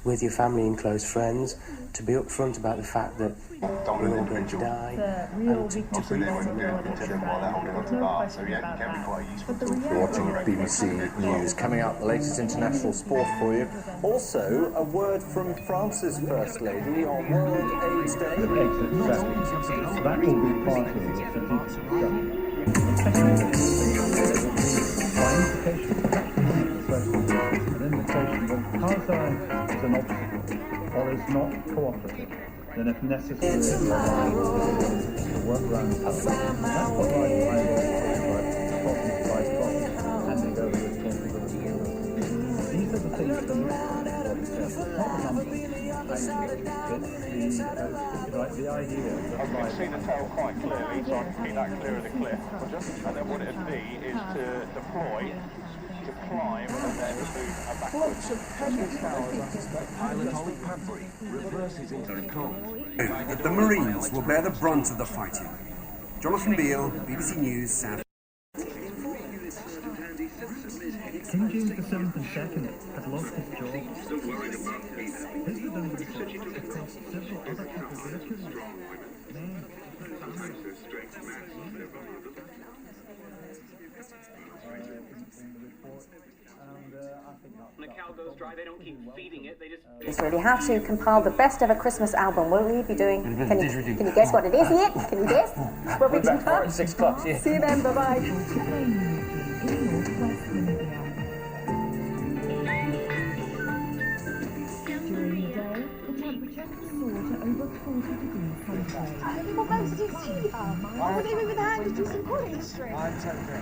with your family and close friends, to be upfront about the fact that we're all going to die, and to Obviously they won't be able to tell them while they're holding onto the bar, so yeah, it can be quite useful tool for Watching BBC News. Coming up, the latest international sport for you. Also, a word from France's First Lady on World AIDS Day. That will be part of the strategic is an obstacle or is not cooperative, then if necessary, to work around that's what handing over responsibility. These are the things that the idea. I can see the tail quite clearly, so I can keep that clear of the cliff. And then what it'd be is to deploy, to climb, and then move backwards. But the Marines will bear the brunt of the fighting. Jonathan Beale, BBC News, South. King James the Seventh and Second had lost his job. His redundancy across several other capabilities. When the cow goes dry, they don't keep feeding it, they just... It's really how to compile the best ever Christmas album. What will you be doing? Can you guess what it is yet? Can you guess? We'll be back at 6 o'clock, yeah. See you then, bye-bye. People go to do theatre. Were they with hand to do some quality stream? I'm totally.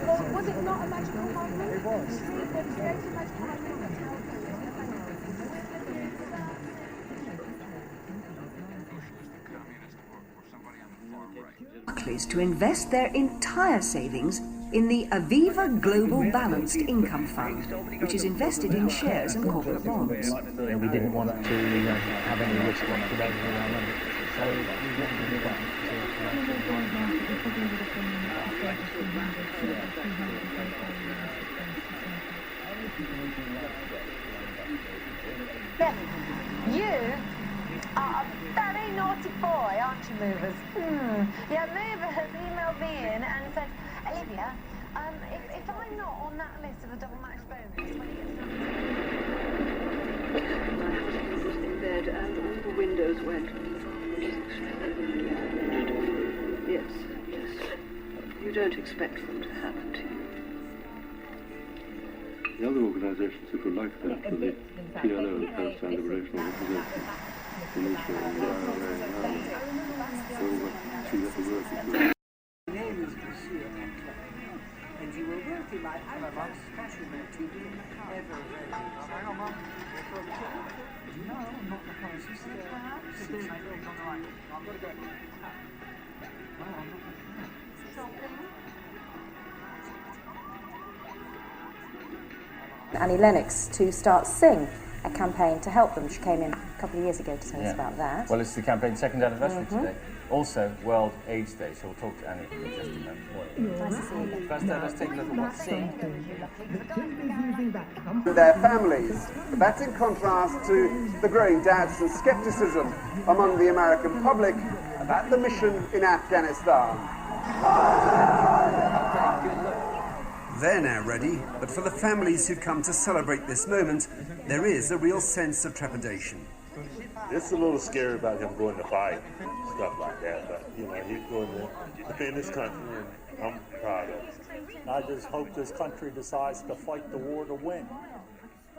Well, was it not a magical moment? It was. There was loads of magical moments. Barclays to invest their entire savings in the Aviva Global Balanced Income Fund, which is invested in shares and corporate bonds. We didn't want to have any risk on activating our money. So we wanted to do that. You are a very naughty boy, aren't you, Movers? Yeah, Movers emailed me in and said, Olivia, if I'm not on that list of the double match bonus, when My husband was in bed and all the windows went. Yes. You don't expect them to happen to you. The other organisations that would like that for the PLO, the Palestine Liberation Organization, the Nation and the IRA and others, see that the work is good. And you were working like a special note to do ever hang on, Mum. No, not the price. You see, I've got to go. No, I'm not. Annie Lennox to start Sing, a campaign to help them. She came in a couple of years ago to tell us about that. Well, it's the campaign's second anniversary today. Also, World AIDS Day, so we'll talk to Annie in just a moment. Nice to see you again. First, let's take a look at what's Sing. Their families. But that's in contrast to the growing doubts and scepticism among the American public about the mission in Afghanistan. They're now ready, but for the families who've come to celebrate this moment, there is a real sense of trepidation. It's a little scary about him going to fight, stuff like that, but, you know, he's going to defend this country, and I'm proud of him. I just hope this country decides to fight the war to win.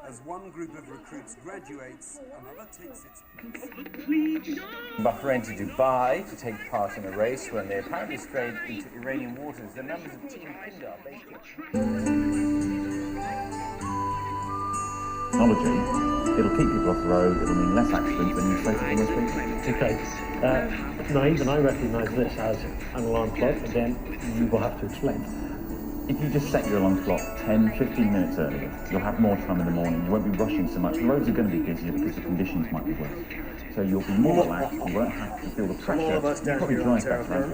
As one group of recruits graduates, another takes its place. Bahrain to Dubai to take part in a race when they apparently strayed into Iranian waters. The numbers of Team Pindar Technology, it'll keep people off the road, it'll mean less accidents and you're safer for most people. Okay. Now, even I recognise this as an alarm clock. Again, you will have to explain. If you just set your alarm clock 10, 15 minutes earlier, you'll have more time in the morning, you won't be rushing so much. The roads are going to be busier because the conditions might be worse. So you'll be more relaxed, you won't have to feel the pressure, you'll probably drive better as a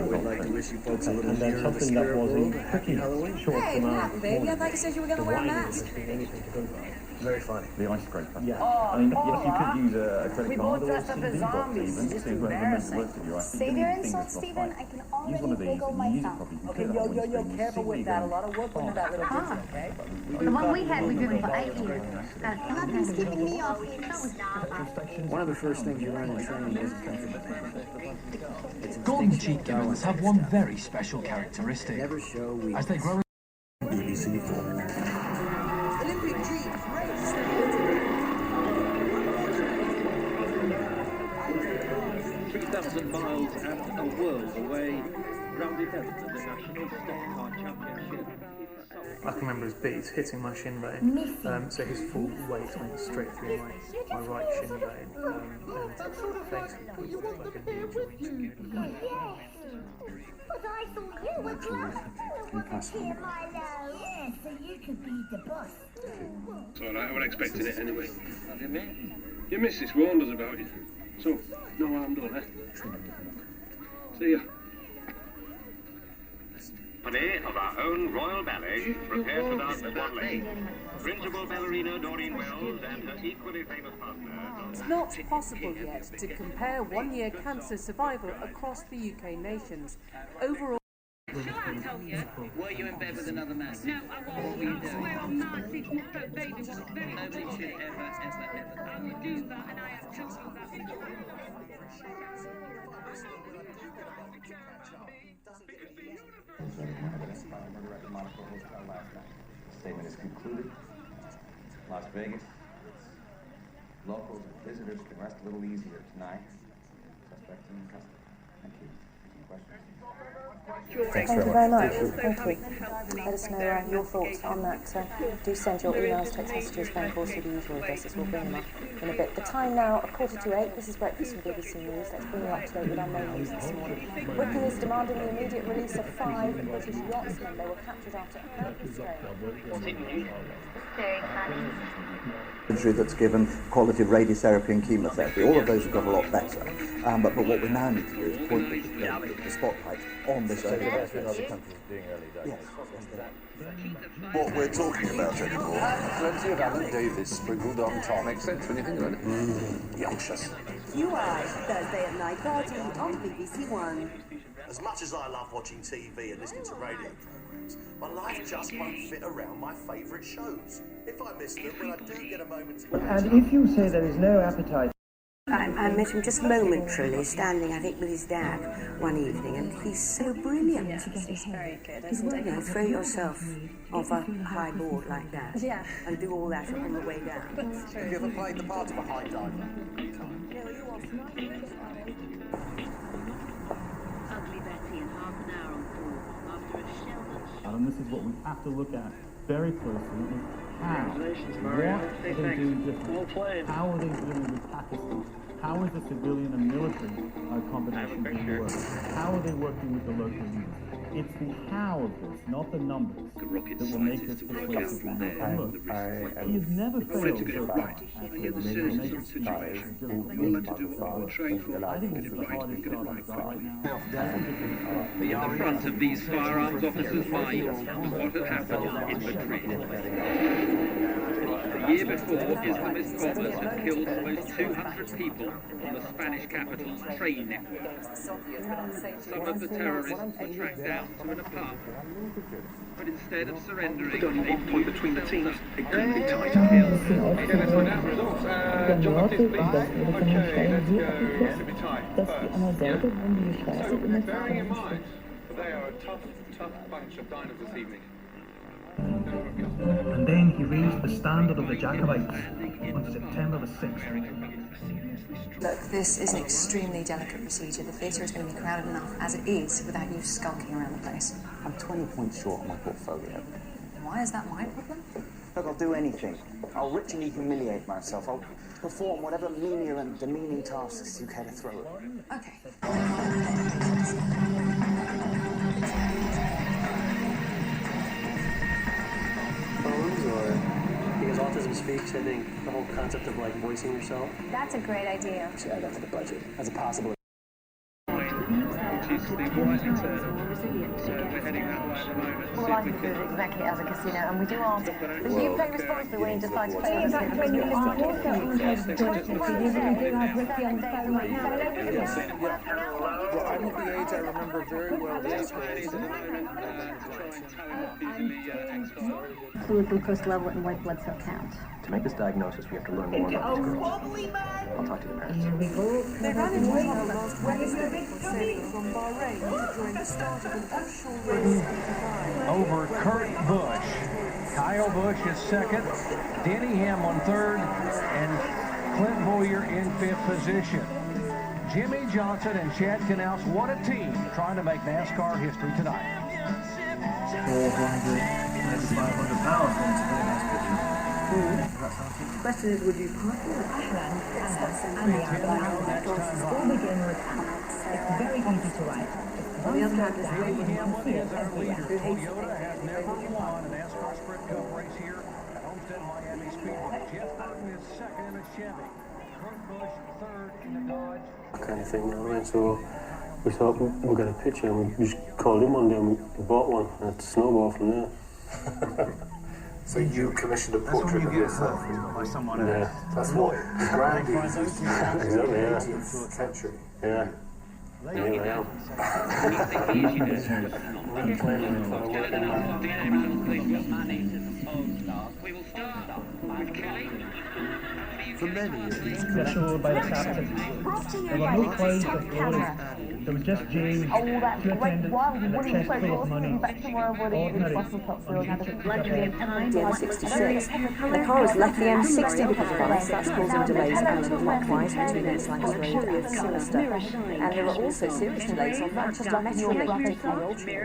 result. And then something that was a pretty short amount. Baby, I thought you said you were going to wear a mask. Anything to go by. Very funny. The ice scraper. Yeah. I mean, yes, you could use a credit card or a CD box even Just to whoever makes the worst of you. I think Save your giving insults, fingers Stephen. off, I can use one of already these wiggle and my use it thumb. properly. Okay, yo, careful with that. A lot of work went into that little digit, okay? The one we had, we've been for 8 years. Nothing's keeping me off it. One of the first things you learn in training is Golden cheek givens have one very special characteristic. never show weakness. As they grow BBC 4. Olympic dreams, race. 3,000 miles and a world away, round 11th of the National Stock Car Championship. I can remember his beats hitting my shin vein, so his full weight went straight through my right shin vein, and basically like a huge But I thought you were drunk. Here, Milo. Yeah, so you could be the boss. It's all right, I was expecting it anyway. What do you mean? Your missus warned us about you. So, no harm done, eh? See ya. Company of our own Royal Ballet prepared to dance at Wadley. Principal ballerina Doreen Wells and her equally famous partner. It's not possible yet to compare one-year cancer survival across the UK nations. Overall, Shall I tell you? Were you in bed with another man? No, I wasn't. What were you I swear doing? on Nancy, but baby was very Nobody should ever. I would do that, and I have told you that before. Statement is concluded. Las Vegas. Locals and visitors can rest a little easier tonight. Suspect in custody. Thank you. Any questions? Thank you very much. Thank you. Let us know your thoughts on that. Do send your emails, text messages, phone calls to the usual addresses. We'll bring them up in a bit. The time now, 8:15. This is Breakfast from BBC News. Let's bring you up to date with our main news this morning. Wiki is demanding the immediate release of 5 British yachtsmen. They were captured after a purpose trade. That's given quality radiotherapy and chemotherapy. All of those have got a lot better. But what we now need to do is point the spotlight on this area. That's what other countries are doing early days. Yes. What we're talking about anymore. Plenty of Alan Davis sprinkled on top. Makes sense when you think about it. Youngsters. QI, Thursday at 9:30 on BBC One. As much as I love watching TV and listening to radio programmes, my life just won't fit around my favourite shows. If I miss them, when I do get a moment to And if you say there is no appetite... I met him just momentarily, standing, I think, with his dad one evening, and he's so brilliant. Yeah, he's very good, isn't he? You know, throw yourself off a high board like that, Yeah. and do all that on the way down. That's true. Have you ever played the part of a high diver? Ugly Betty in half an hour on 4 after a shell that... And this is what we have to look at very closely. Congratulations, What Mario. are they doing differently? How are they dealing with Pakistan? How is the civilian and military combination being worked? How are they working with the local youth? It's the how of this, not the numbers, that will make us persuasive. And look, he has never failed so far at making situation. I think it's the hardest job I've got right now. In the front of these firearms officers' minds was what had happened in Madrid. The year before, Islamist bombers had killed almost 200 people on the Spanish capital's train network. Some of the terrorists were tracked down to an apartment, but instead of surrendering, they point between the teams extremely tight to kill. Okay, let's find out the results. Jonathan, please. Okay, let's go. It's a bit tight. So, bearing in mind, they are a tough bunch of diners this evening. And then he raised the standard of the Jacobites on September the 6th. Look, this is an extremely delicate procedure. The theatre is going to be crowded enough as it is without you skulking around the place. I'm 20 points short on my portfolio. Why is that my problem? Look, I'll do anything. I'll ritually humiliate myself. I'll perform whatever menial and demeaning tasks you care to throw at me. Okay. Or because autism speaks, I think the whole concept of like voicing yourself. That's a great idea. Should add that to the budget as a possible. It's the right turn. So we're heading that way at the moment. All I can do is exactly as a casino, and we do ask that you play responsibly when you decide to play with us. When you are also on the joint procedures, we do have Ricky on the phone right now. Well, I'm at the age I remember very well the escalators. Fluid glucose level and white blood cell count. To make this diagnosis, we have to learn more about this girl. I'll talk to the parents. Here we go. They ran into trouble last Wednesday for sailing from Bahrain to join the start of an offshore race in Dubai. Over Kurt Busch. Kyle Busch is second, Denny Hamlin third, and Clint Boyer in fifth position. Jimmy Johnson and Chad Knaus, what a team, trying to make NASCAR history tonight. 400, maybe 500 pounds going to the next picture. The question is, would you partner with Ashland and the All begin with Alex. It's very easy to write. On the other hand, Denny Hamlin is our leader. Toyota has never won a NASCAR Sprint Cup race here at Homestead Miami Speedway. Jeff Burton is second in a Chevy. Kurt Busch third in the Dodge. Kind of thing, you know what I mean? So we thought we'll get a picture, and we just called him one day and we bought one, and it's a snowball from there. So you commissioned a portrait of yourself by someone else. Yeah. That's what the grandees used to do in the yeah. 18th century. Yeah. Here I am. We will start with Kelly. For many years, assured by the captain. There were no clouds of glory. There was just James, two attendants, and a chest full of money. Ordinary. The M66. The car has left the M60 because of ice. That's causing delays counterclockwise between East Lancs Road and Sinister. And there are also serious delays on Manchester Metro Link taking the old train.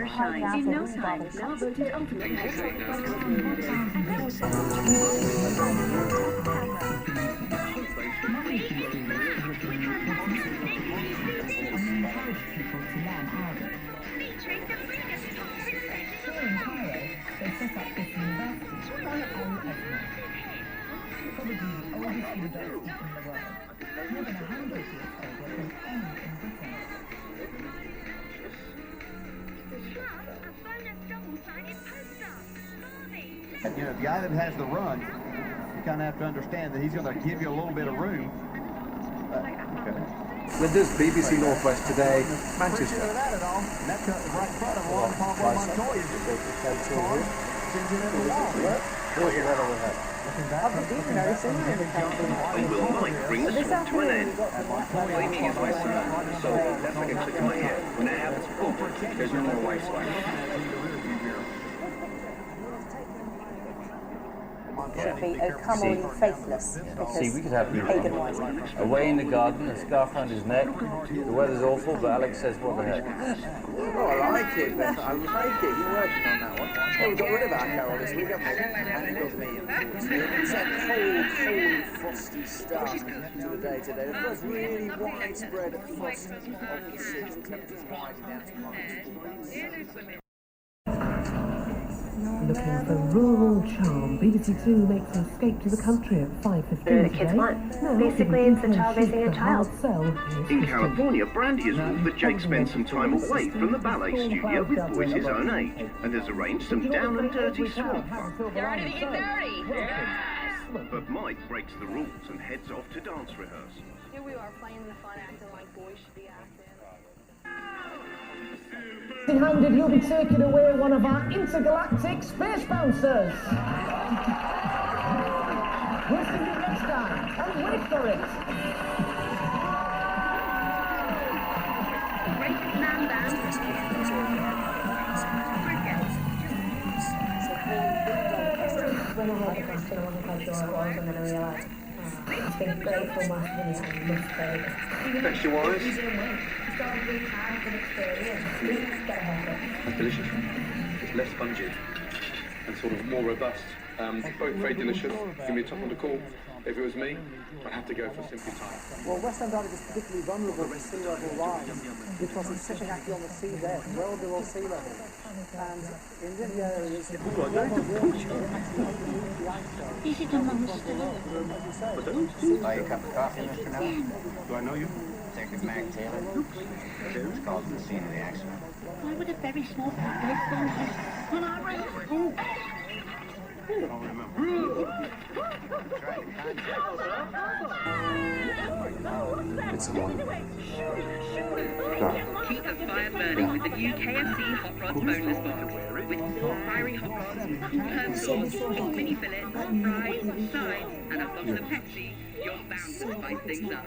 You know, the guy that has the run, you kind of have to understand that he's going to give you a little bit of room. Flinders, BBC Northwest today, Manchester. That's right in front of one Pablo Montoya. Will Mike bring the swim to an end? Cleaning is my son, so that's like a click in my head. When that happens, boom, there's no more waste left. Should be "O come all you faithless," because See, we could have pagan wise. away in the garden, a scarf around his neck. The weather's awful, but Alex says, what the heck? Oh, I like it, Beth. I like it. You're working on that one. Oh, we got rid of our Carol this week, haven't we? And it was me, unfortunately. It's that cold, frosty start to the day today. The first really widespread frost of the season. Temperatures widening down to -4. Looking for rural charm, BBC Two makes an escape to the country at 5:15 The kids want. Basically, it's a child raising a child. In California, Brandy has ruled that Jake spends some time away from the ballet studio with boys his own age and has arranged some down and dirty swamp fun. Dirty, dirty! But Mike breaks the rules and heads off to dance rehearsal. Here we are playing the fun, acting like boys should be acting. Handed, you'll be taking away one of our intergalactic space bouncers. We'll see you next time, and wait for it. Man down. When I had the question, I wasn't quite sure what it was, and then I realised it's been great for my video. Texture wise, it's delicious. It's less spongy and sort of more robust. Both very delicious. Give me a top on the call. If it was me, I'd have to go for simply time. Well, West End Island is particularly vulnerable to sea level rise because it's sitting actually on the sea there, well below sea level. And in the areas that actually underneath the ice shelf. Is it among the Buy a cup of coffee, Mr. Miller? Do I know you? Detective Mac Taylor. It's called to the scene of the accident. Why would a very small partner phone us when I ran home? I don't remember. It's a one. Keep the fire burning with the new KFC Hot Rods bonus box. With 4 fiery hot rods, 2 herb sauce, 8 mini fillets, fries, sides, and a bottle of Pepsi, you're bound to spice things up.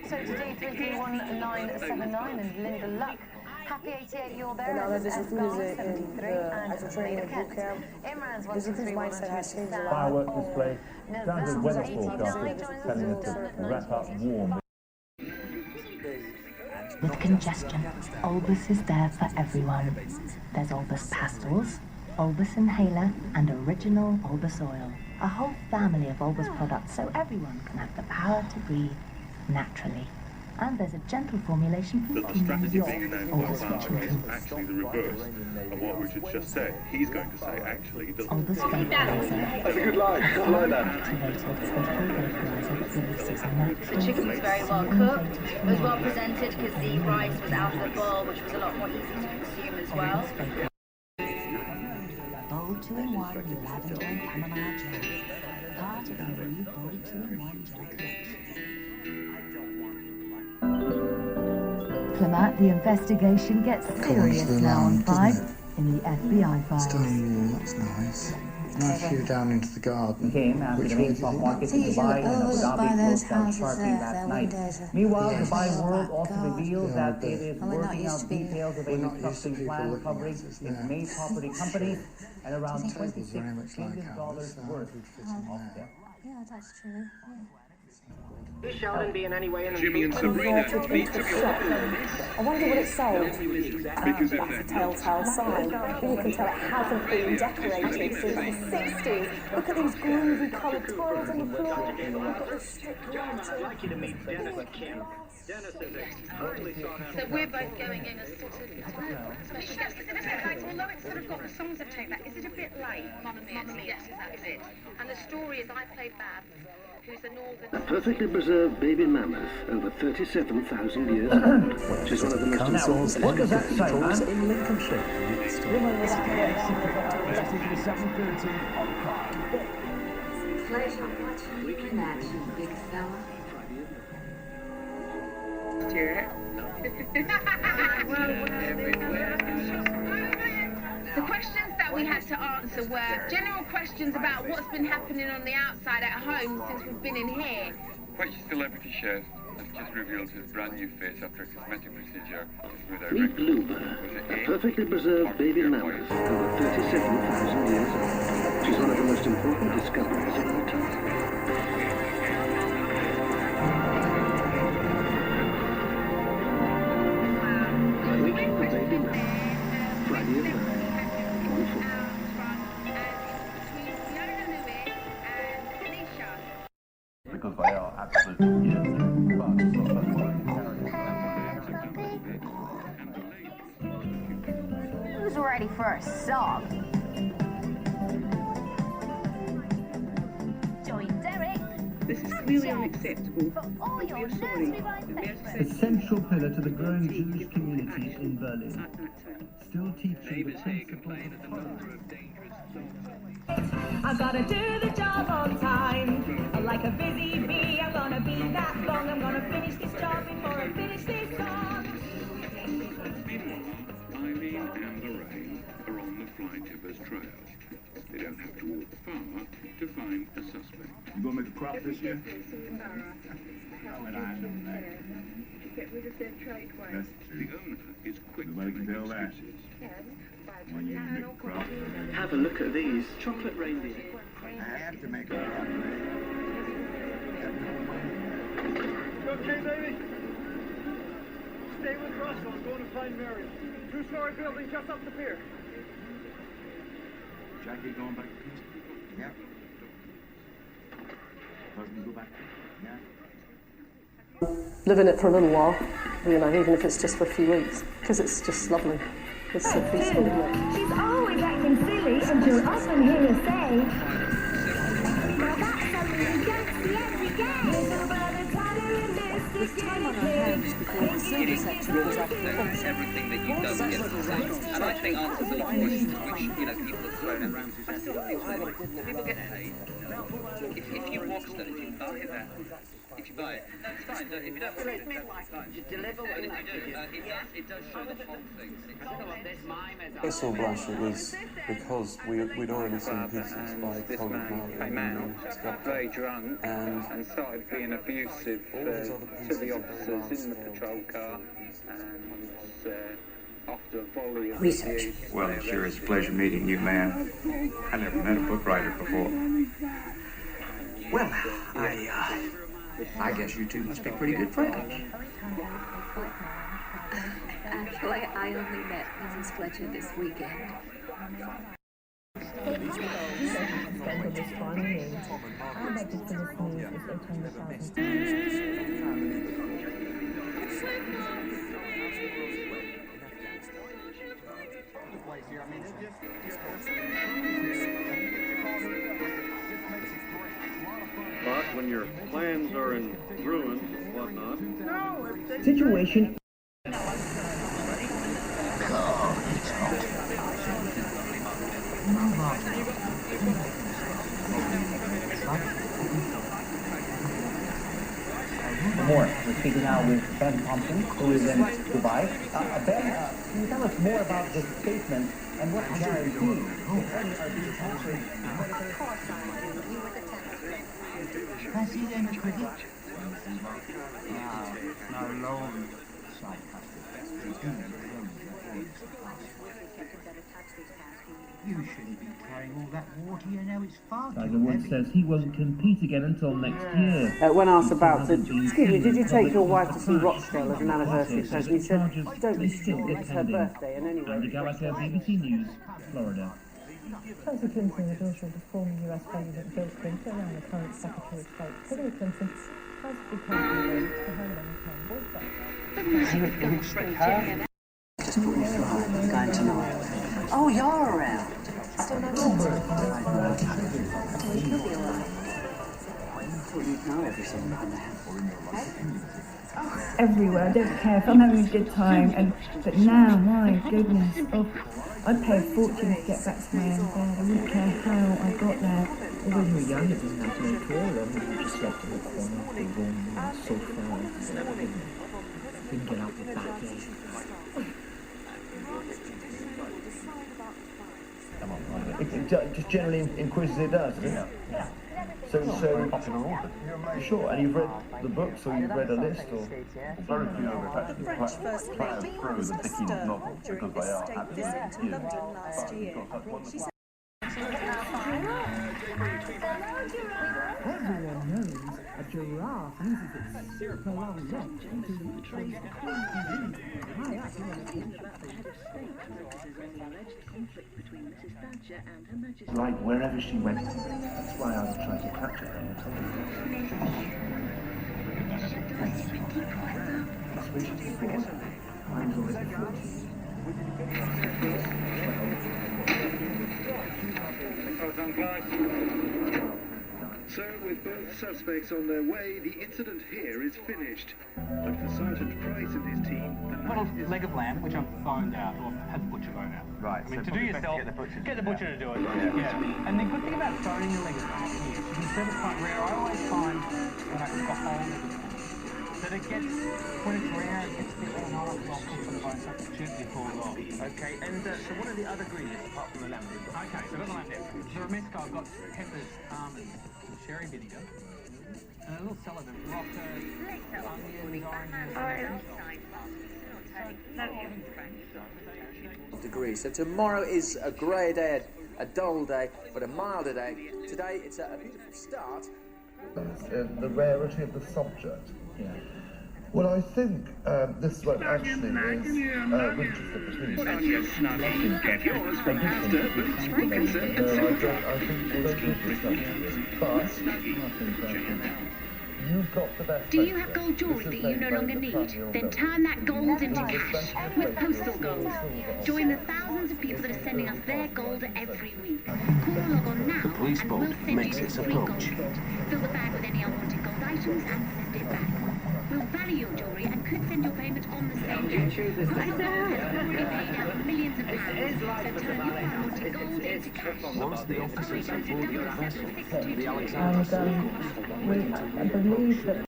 So today, 31979 and Linda Luck. Happy 88 you're there. Now that this is Esgar 73 and actual training at boot camp, Imran's this is his 123 mindset has changed a lot. Fireworks display. Standard weather forecast telling us to wrap up warm. With congestion, Olbus is there for everyone. There's Olbus Pastels, Olbus Inhaler, and original Olbus Oil. A whole family of Olbus products so everyone can have the power to breathe naturally. And there's a gentle formulation for The strategy being announced by Olbus for Schaefer is children. actually the reverse of what Richard's just said. He's going to say, actually, that... Olbus Vaporizer. That's a good line. I like that. Activated special vaporizer releases a natural... The chicken was very well cooked. It was well presented because the rice was out of the bowl, which was a lot more easy to consume as well. Bowl 2-in-1 lavender and chamomile gel. Part of the new Bowl 2-in-1 gel collection. Clement, the investigation gets serious now on 5 in the FBI files. Stone wall, that's nice. Nice view down into the garden. Came after the main stock markets in Dubai and Abu Dhabi closed down sharply last night. Meanwhile, Dubai World also revealed that it is working out details of a restructuring plan covering its main property companies and around $26 billion worth of debt. Yeah, that's true. Is Sheldon be in any way in Jimmy and Sabrina meet to be I wonder what it sold. That's a telltale sign. But you can tell it hasn't been decorated since the 60s. Look at these groovy coloured tiles on the floor. You've got this strict lighting. I'd like you to meet Dennis Kim. Dennis is a highly sought after. So we're both going in as sort of special guests. Is it a bit like, although it's sort of got the songs have taken that, is it a bit like Mamma Mia? Yes, that is it. And the story is I play Babs, who's a northern... A perfectly preserved baby mammoth over 37,000 years old. She's one of the most important What does that say, man? in Lincolnshire. Pleasure watching you in action, big fella. The questions that we had to answer were general questions about what's been happening on the outside at home since we've been in here. Which celebrity chef has just revealed his brand new face after a cosmetic procedure with a Meet Bloomer, a perfectly preserved baby mammoth over 37,000 years old. She's one of the most important discoveries of our time. Waking the baby mammoth, Friday at 9, on 4. Because they are absolutely Who's ready for a song? Join Derek. This is clearly unacceptable. All your We're sorry. nursery rhyme favourites. Essential pillar to the growing Jewish community in Berlin. Still teaching the principles of tolerance. I gotta do the job on time. Like a busy bee, I'm gonna be that long. I'm gonna finish this job before I finish this song. Eileen and Lorraine are on the Fly Tippers trail. They don't have to walk far to find a suspect. You gonna make a crop this year? Get rid of their trade way. That's The true. owner is quick to Nobody can make tell that. excuses. When you make a crop. Have a look at these chocolate reindeer. I have to make a crop. You okay, baby? Stay with Russell. I'm going to find Mary. Two-story building just up the pier. Jackie going back to Houston? Yep. Live in it for a little while, you know, even if it's just for a few weeks, because it's just lovely. It's so peaceful, isn't it? She's always acting silly until often hear her say, "Now that's something fancy every day." With time on our hands before the silver section goes off the That's everything that you don't get to see. And I think answers a lot of questions which, you know, people have thrown around. And I think people get paid. If you watch that, if you buy that, if you buy it, that's fine. If you don't want it, that's fine. But if you do, it does show the whole thing. First blush, it was because we'd already seen pieces by Colin came out very drunk and started being abusive to the officers in the patrol car, and after a volley of abuse. Well, it sure is a pleasure meeting you, ma'am. I never met a book writer before. Well, I guess you two must be pretty good friends. Actually, I only met Mrs. Fletcher this weekend. But when your plans are in ruins and whatnot... Situation. More. We're speaking now with Ben Thompson, who is in Dubai. Ben, can you tell us more about this statement and what guarantees, if any, are being offered? Can I see them at cricket? No loan. You shouldn't be carrying all that water, you know, it's far too Tiger Woods says he won't compete again until next year. When asked about it, excuse me, did you take your wife to see Rochdale as an anniversary present? He said, don't be stupid, it's her birthday, and anyway... Andy Gallagher, BBC News, Florida. Chelsea Clinton, the daughter of the former US President Bill Clinton and the current Secretary of State Hillary Clinton, has become engaged to her long-term boyfriend. Just put me through. I'm going tonight. Oh, you're around. Still no better. You'll be all right. I thought you'd know everything by now. Everywhere, I don't care if I'm having a good time, but now, my goodness, I'd pay a fortune to get back to my own bed. I wouldn't care how I got there. When you were young, it didn't matter at all. You just slept in the corner of the room, so far. Didn't get out the back gate. It just generally in quizzes it does, doesn't it? Yeah. So you sure? And you've read the books, or you've read a list, or? Very few of us actually planned through the Dickens novels because they are absolutely huge. Everyone knows a giraffe uses its super long neck to retrace the queen. Like wherever she went, that's why I was trying to capture her and tell her. That's where she's before. I was already 14. Well done, guys. So, with both suspects on their way, the incident here is finished. But for Sergeant Price and his team, Got a leg of lamb, which I've phoned out, or had the butcher phone out. Right. I mean, So to do yourself, get the butcher to do it. Yeah. And the good thing about phoning a leg of lamb is you can set it quite rare. I always find when I cook a whole leg of lamb that it gets, when it's rare, it gets a bit more hard to cook for the bone, so it gently falls off. Okay, and so what are the other ingredients apart from the lamb? Okay, so I've got the lamb there. For a mescal, I've got peppers, almonds, sherry vinegar, and a little salad of rocker, onions, oranges. Degrees. So tomorrow is a grey day, a dull day, but a milder day. Today it's a beautiful start. The rarity of the subject. Yeah. Well, I think this one actually is Winchester between. Get yours from Asda, Boots, Wilkinson, and Central. You've got the best. Do you have gold jewellery that you no longer need? Then turn that gold into cash with postal gold. Join the thousands of people that are sending us their gold every week. Call or log on now and we'll send you this free gold sheet. Fill the bag with any unwanted gold items and send it back. We'll value your jewellery and could send your payment on the same day. Postal Gold has already paid out millions of pounds, so turn your unwanted gold into cash. Once the officers have boarded the vessel, the And Alexander I believe that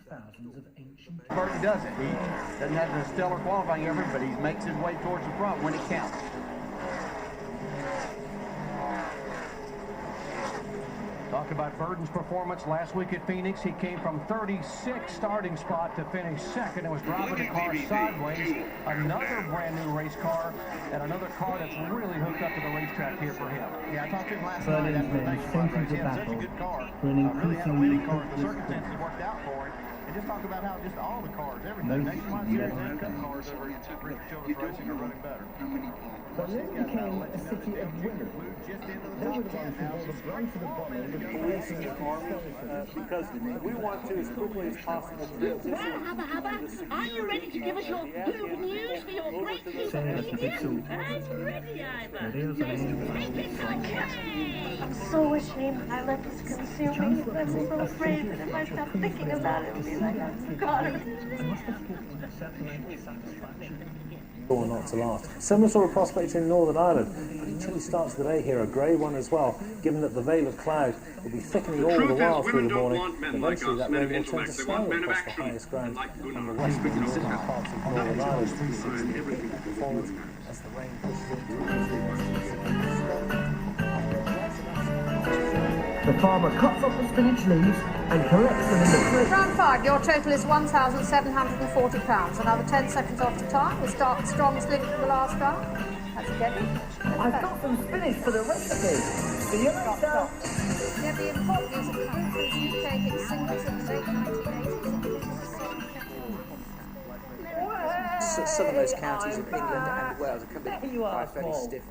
Thousands of ancient. Burton does it. He doesn't have the stellar qualifying effort, but he makes his way towards the front when it counts. Talk about Burton's performance last week at Phoenix. He came from 36th starting spot to finish second and was driving the car sideways. Another brand new race car and another car that's really hooked up to the racetrack here for him. Yeah, I talked to him last night after the nationwide race. He had such a good car. Really had a winning car. The circumstances worked out for him. And just talk about how just all the cars, everything, nationwide series and cup cars over at Children's Racing are running better. But then became a city of women. They were the ones who brought the run to the bottom because we want to, as quickly as possible, transition. Are you ready to give us your good news for your great piece of media? I'm ready, Ivor. I'm so ashamed I let this consume me. I'm so afraid that if I stop thinking about it, it'll be like I've got it. Or not to last. Similar sort of prospect in Northern Ireland. Pretty chilly start to the day here, a grey one as well, given that the veil of cloud will be thickening all the while through the morning. Eventually that rain will turn to snow across the highest ground on the western and northern parts of Northern Ireland. Performance as the rain pushes into The farmer cuts off the spinach leaves and collects them in the fridge. Round 5, your total is £1,740. Another 10 seconds off the time. We start with strongest link for the last round. That's Debbie. I've got some spinach for the recipe. See you later. Debbie in Pop is a country UK hit singles in the late 1980s. Southernmost counties of England and Wales are covered by a fairly stiff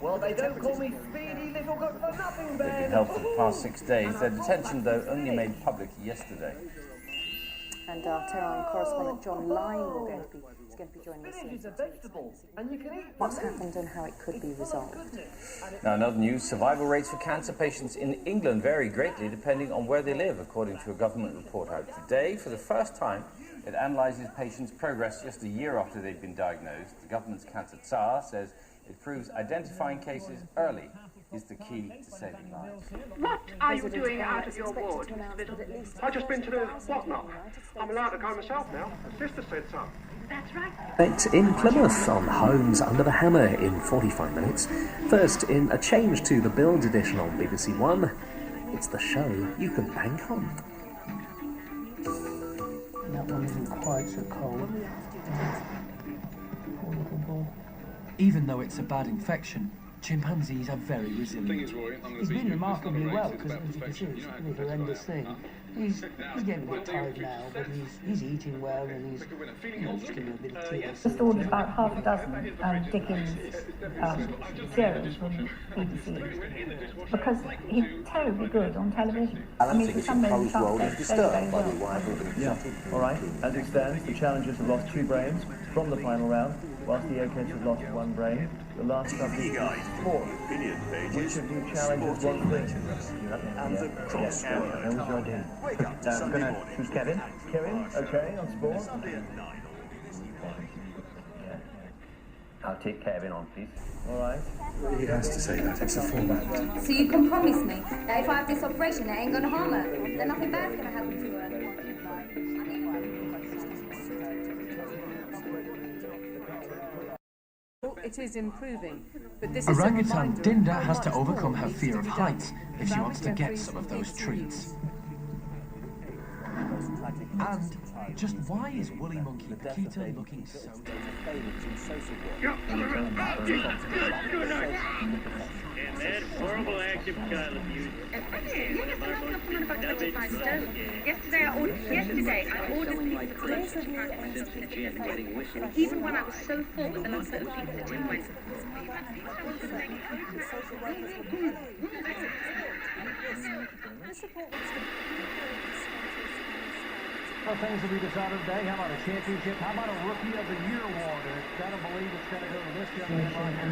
Well, they don't call me Speedy Little Cook for nothing, They've been held for the past 6 days. Their detention, though, only made public yesterday. And our Tehran correspondent John Lyne is going to be joining us soon. What's happened and how it could be resolved. Now, in other news, survival rates for cancer patients in England vary greatly depending on where they live, according to a government report out today. For the first time, it analyses patients' progress just a year after they've been diagnosed. The government's cancer czar says it proves identifying cases early is the key to saving lives. What are you doing out of your ward? I've just been to the whatnot. I'm allowed to go myself now. The sister said so. That's right. In Plymouth on Homes Under the Hammer in 45 minutes. First, in a change to the Build edition on BBC One, it's the show you can bank on. That one isn't quite so cold. Even though it's a bad infection, chimpanzees are very resilient. He's been remarkably well, because as you can see, it's a really horrendous thing. He's getting a bit tired now, but he's eating well and he's just giving a bit of tea. Just ordered about half a dozen Dickens series from BBC because he's terribly good on television. I mean, for some reason, Yeah, all right. As it stands, the challengers have lost 2 brains from the final round, whilst the OK have lost 1 brain. The last subject is 4. Which of you challenges one thing? And the cross that was your idea. Now I'm going to choose Kevin. Kevin, okay, on sport. I'll take Kevin on, please. All right. He has to say that. It's a format. So you can promise me that if I have this operation, it ain't going to harm her, that nothing bad's going to happen to her. It is improving, but this Orangutan Dinda has to overcome her fear of heights if she wants to get some of those treats. And just why is Woolly Monkey Paquito looking so dead? That horrible active child abuse. Yesterday I ordered even when I was so full with the last bit of pizza, Tim went. Well, things will be decided today. How about a championship? How about a Rookie of the Year award? And it's got to believe it's going to go to this young man.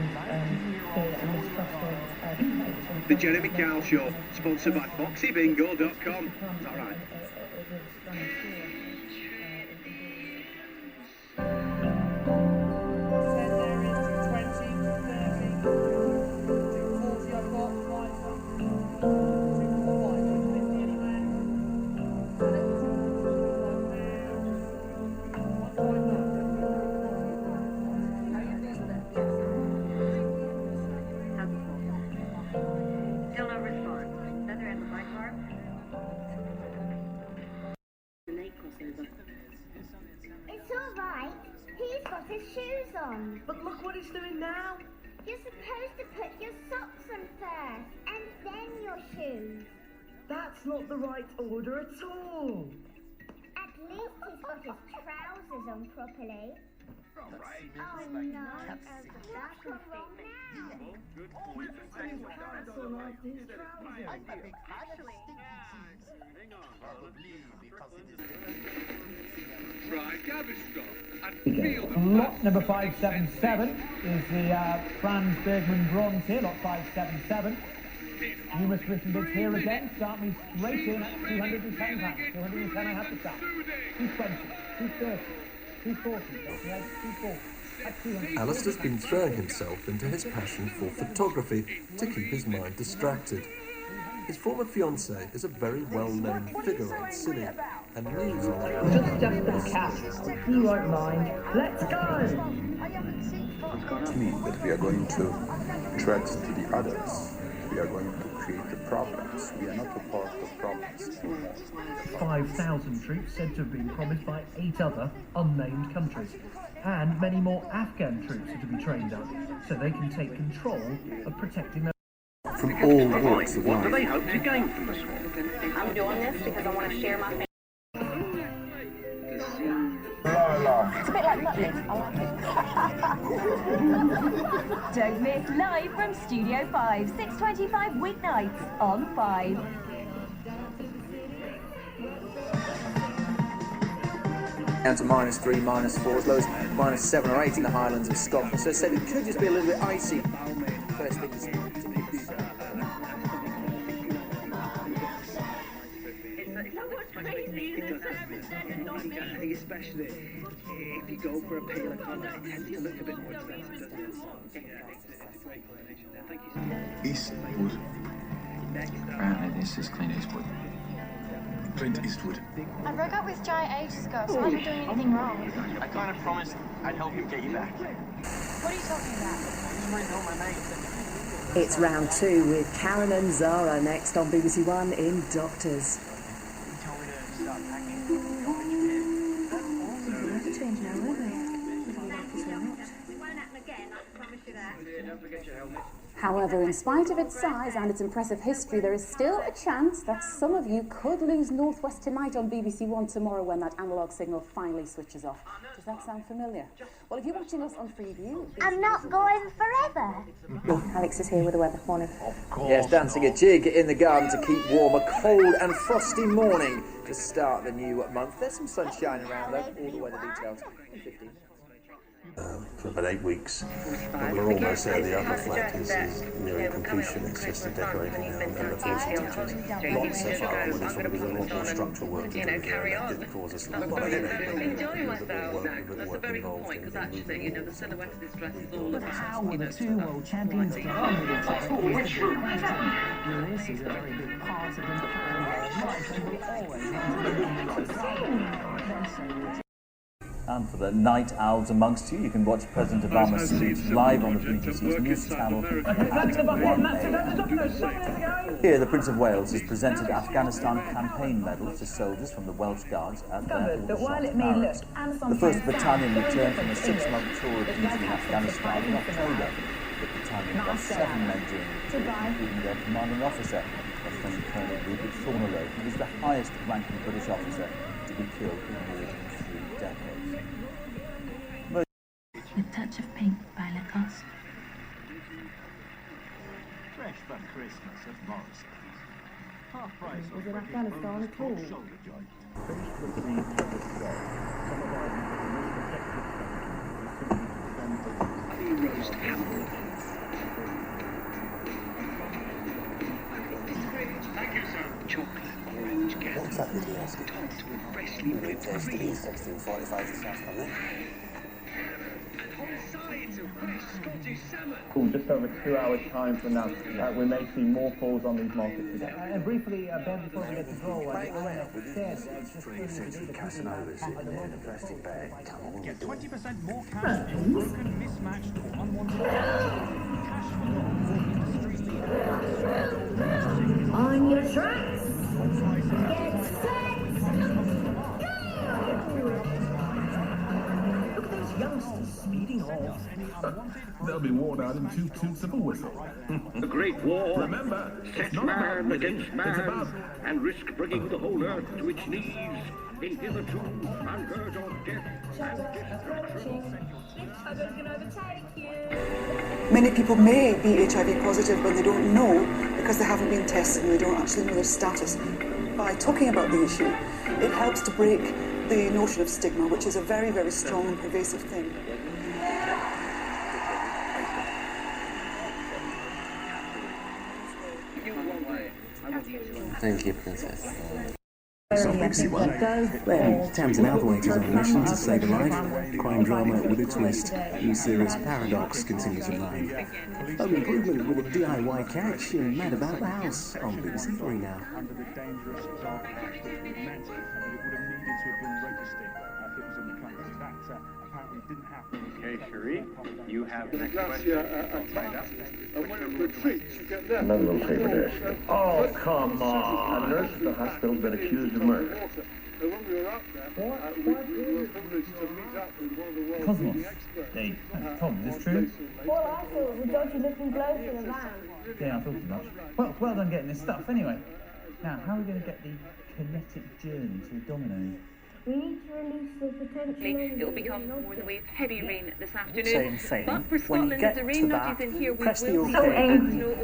The Jeremy Kyle Show, sponsored by FoxyBingo.com. Is that right? It's all right. He's got his shoes on. But look what he's doing now. You're supposed to put your socks on first, and then your shoes. That's not the right order at all. At least he's got his trousers on properly. Oh no, that's wrong now. Good point. Lot number 577 is the Franz Bergman bronze here, lot 577. Numerous written bids here again, start me straight in at £210. 210 I have to start. 220, 230, 240, 240. Alistair's been throwing himself into his passion for photography to keep his mind distracted. His former fiancée is a very well-known figure on Cine and news on the Just step to the cat, if you won't mind, let's go! It means that we are going to threat to the others. We are going to create the problems. We are not a part of problems anymore. 5,000 troops said to have been promised by 8 other unnamed countries. And many more Afghan troops are to be trained up, so they can take control of protecting their... From all walks of What do they life. hope to gain from the swap? I'm doing this because I want to share my family. It's a bit like Muttley. I like it. Don't miss live from Studio 5, 6:25 weeknights on 5. Down to -3, -4, as low as -7 or 8 in the Highlands of Scotland. So I said it could just be a little bit icy. First things to do. I think especially if you go for a paler colour, it tends to look a bit more expensive, doesn't it? Yeah, it's a great combination there. Thank you so much. Eastwood. Apparently this is Clint Eastwood. Clint Eastwood. I broke up with Jai ages ago, so I'm not doing anything wrong. I kind of promised I'd help him get you back. What are you talking about? Just written all my mates. It's round 2 with Karen and Zara next on BBC One in Doctors. Change now, won't they? However, in spite of its size and its impressive history, there is still a chance that some of you could lose North West tonight on BBC One tomorrow when that analogue signal finally switches off. Does that sound familiar? Well, if you're watching us on Freeview... I'm not going forever. Alex is here with the weather. Morning. Yes, dancing a jig in the garden to keep warm. A cold and frosty morning to start the new month. There's some sunshine around though. All the weather details in 15. For about 8 weeks, but we're almost there. The upper flat is nearing completion. It's just the decorating now and then the finishing touches. Lots of with this one, there's a lot more structural work to do here. That did cause us a little bit of headache. Enjoying myself. That's a very good point, because actually, you know, the silhouette of this dress is all about, How will the 2 world champions get on with each other? This is a very big part of the life and will always want to. And for the night owls amongst you, you can watch President Obama's speech live on the BBC's News Channel at 1am. Here, the Prince of Wales has presented Afghanistan campaign medals to soldiers from the Welsh Guards at their Aldershot barracks. The 1st Battalion returned from a 6-month tour of duty in Afghanistan in October. The battalion and we've got 7 men joining the team, including their commanding officer, Lieutenant Colonel Rupert Thornlow, who was the highest ranking British officer to be killed in more than 3 decades. A Touch of Pink by Lacoste. Fresh for Christmas at Morrison's. Half price Was it Afghanistan at all? shoulder joint. Finished with the terrestrial. Some of our Roast hamburger. Thank you, sir. Chocolate, orange candy. What's that video? Topped with freshly whipped cream. 1645 South And on sides of fresh Scottish salmon. Cool, just over 2 hours time from now. We may see more falls on these markets today. And briefly, Ben, before we get to draw, Get 20% more cash in broken, mismatched, or unwanted cash for On your tracks. Get set. Look at those youngsters speeding off. They'll be worn out in 2 toots of a whistle. The Great War. Remember, Set man against man, and risk bringing the whole earth to its knees in hitherto unheard of death and destruction. Many people may be HIV positive when they don't know because they haven't been tested and they don't actually know their status. By talking about the issue, it helps to break the notion of stigma, which is a very, very strong and pervasive thing. Thank you, Princess. On BBC One, when Tamsin Althwaite is on a mission to save a life, crime drama with a twist, new series Paradox continues in line. Home improvement with a DIY catch in Mad About the House on BBC 3 now. under the dangerous dark patch that it meant that it would have needed to have been registered if it was in the country. That apparently didn't happen. Okay, Cherie, you have the next question. Another little favor there. Oh, come on. A nurse at the hospital has been accused of murder. Cosmos. Hey, Tom, is this true? Well, I thought it was a dodgy looking bloke in a van. Yeah, I thought as much. Well done getting this stuff anyway. Now, how are we going to get the kinetic journey to the domino? We need to release the potential. It will become more in the way of heavy rain this afternoon. Same thing. But for When you Scotland, get if the to rain that, nudges in here, we will press see the OK snow over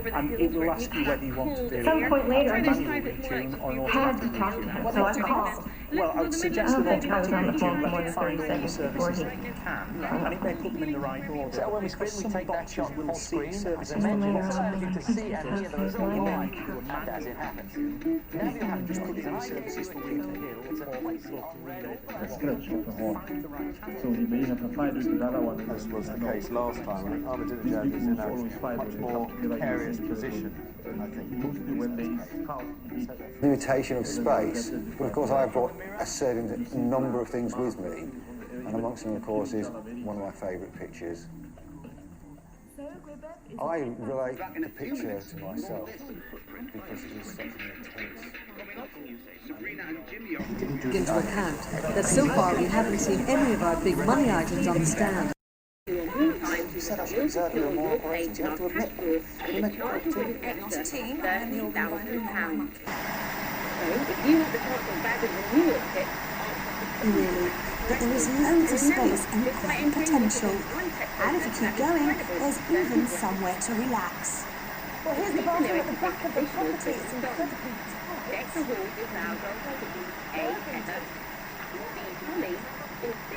the and hills it will where ask you whether you want to do Some point later, I just manual retune or an had to automatic talk to retune. him, so I called. Well, I would suggest an automatic retune, but you find all the 30 services that you can, and it may put them in the right order. So when we spin, we take that shot will full see screen. services And then from we'll allow you to see and hear the result live and as it happens. Now you have just put in the services for you to hear or relay. That's good. So you may have to find the other one. This was the case last time. Ahmadinejad is in a much more precarious position, I think. Limitation of space, but of course I've brought a certain number of things with me, and amongst them of course is one of my favourite pictures. I relate the picture to myself because it is such an intense. Take into account that so far we haven't seen any of our big money items on the stand. You said I should exert a little more operations, you have to admit. We make it quite a team. Not a team, and you'll be £1,000. If you want the constant badger than you will pick. Really, but there is loads of space and great potential. And if you keep going, there's even somewhere to relax. Well, here's the bathroom at the back of the property. It's incredibly Next hall is now going to be A, Heather, B, Holly, or C,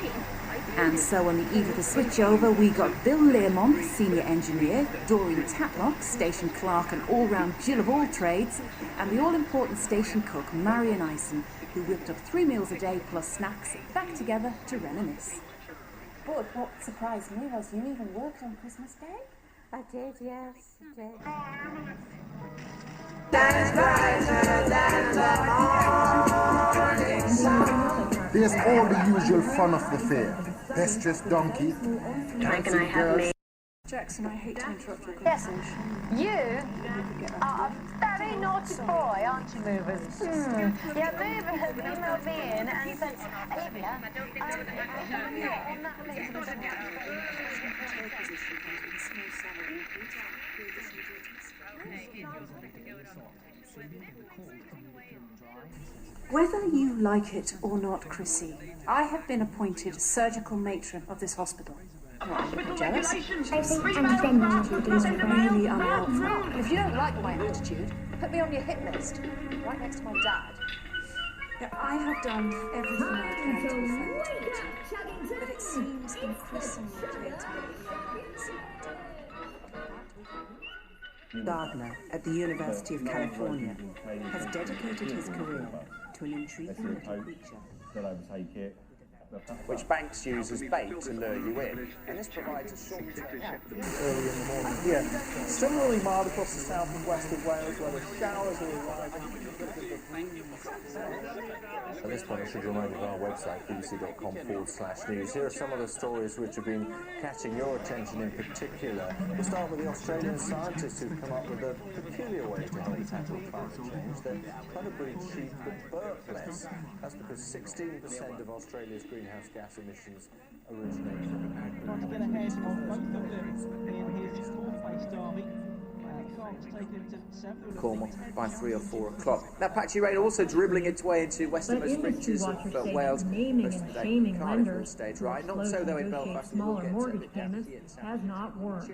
And so on the eve of the switchover, we got Bill Learmont, Senior Engineer, Doreen Tatlock, Station Clerk and all-round Jill of all trades, and the all-important station cook, Marion Ison, who whipped up 3 meals a day plus snacks, back together to reminisce. But what surprised me was you even worked on Christmas Day? I did, yes, I did. There's all the usual fun of the fair. Pestrous donkey, dancing girls, Jackson, I hate to interrupt your conversation. You are a very naughty boy, aren't you, Movers? Yeah, Movers emailed me in and said, Avia, on that list. Whether you like it or not, Chrissy, I have been appointed surgical matron of this hospital. Jealous? I think I'm attitude is really unhelpful. If you don't like my attitude, put me on your hit list, right next to my dad. Yeah, I have done everything I can to defend it, but it seems increasingly clear to me. Gardner at the University of California has dedicated his career to an intriguing little creature. Which banks use as bait to lure you in, and this provides a short-term early in the morning here. Similarly mild across the south and west of Wales, where the showers are arriving. At this point, I should remind you of our website, bbc.com/news. Here are some of the stories which have been catching your attention in particular. We'll start with the Australian scientists who've come up with a peculiar way to help tackle climate change. They're trying to breed sheep that burp less. That's because 16% of Australia's greenhouse gas emissions originate from Trying to get ahead of both of them in his four-faced army. Carl's taken to 7. Cornwall by 3 or 4 o'clock. Now, patchy rain also dribbling its way into westernmost reaches of Wales. Naming and shaming lenders stage right. Not so though in Belfast. Smaller mortgage payments has not worked.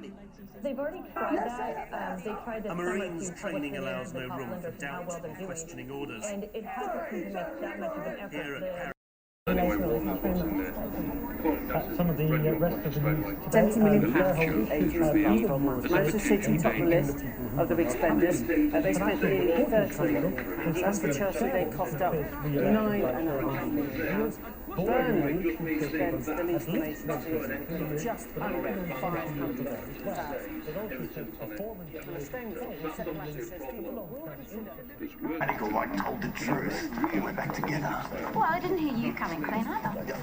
They've already tried that. They tried this. A Marine's training allows no room for doubt or questioning orders. And it hasn't seemed to make that much of an effort there. Some of the rest of the news £70 million. Manchester City top the list of the big spenders. They spent nearly 30. As for Chelsea, they coughed up £9.5 million. Burnley spent the least amazing season, just under 500,000. Medical White told the truth. We went back together. Well, I didn't hear you coming clean either.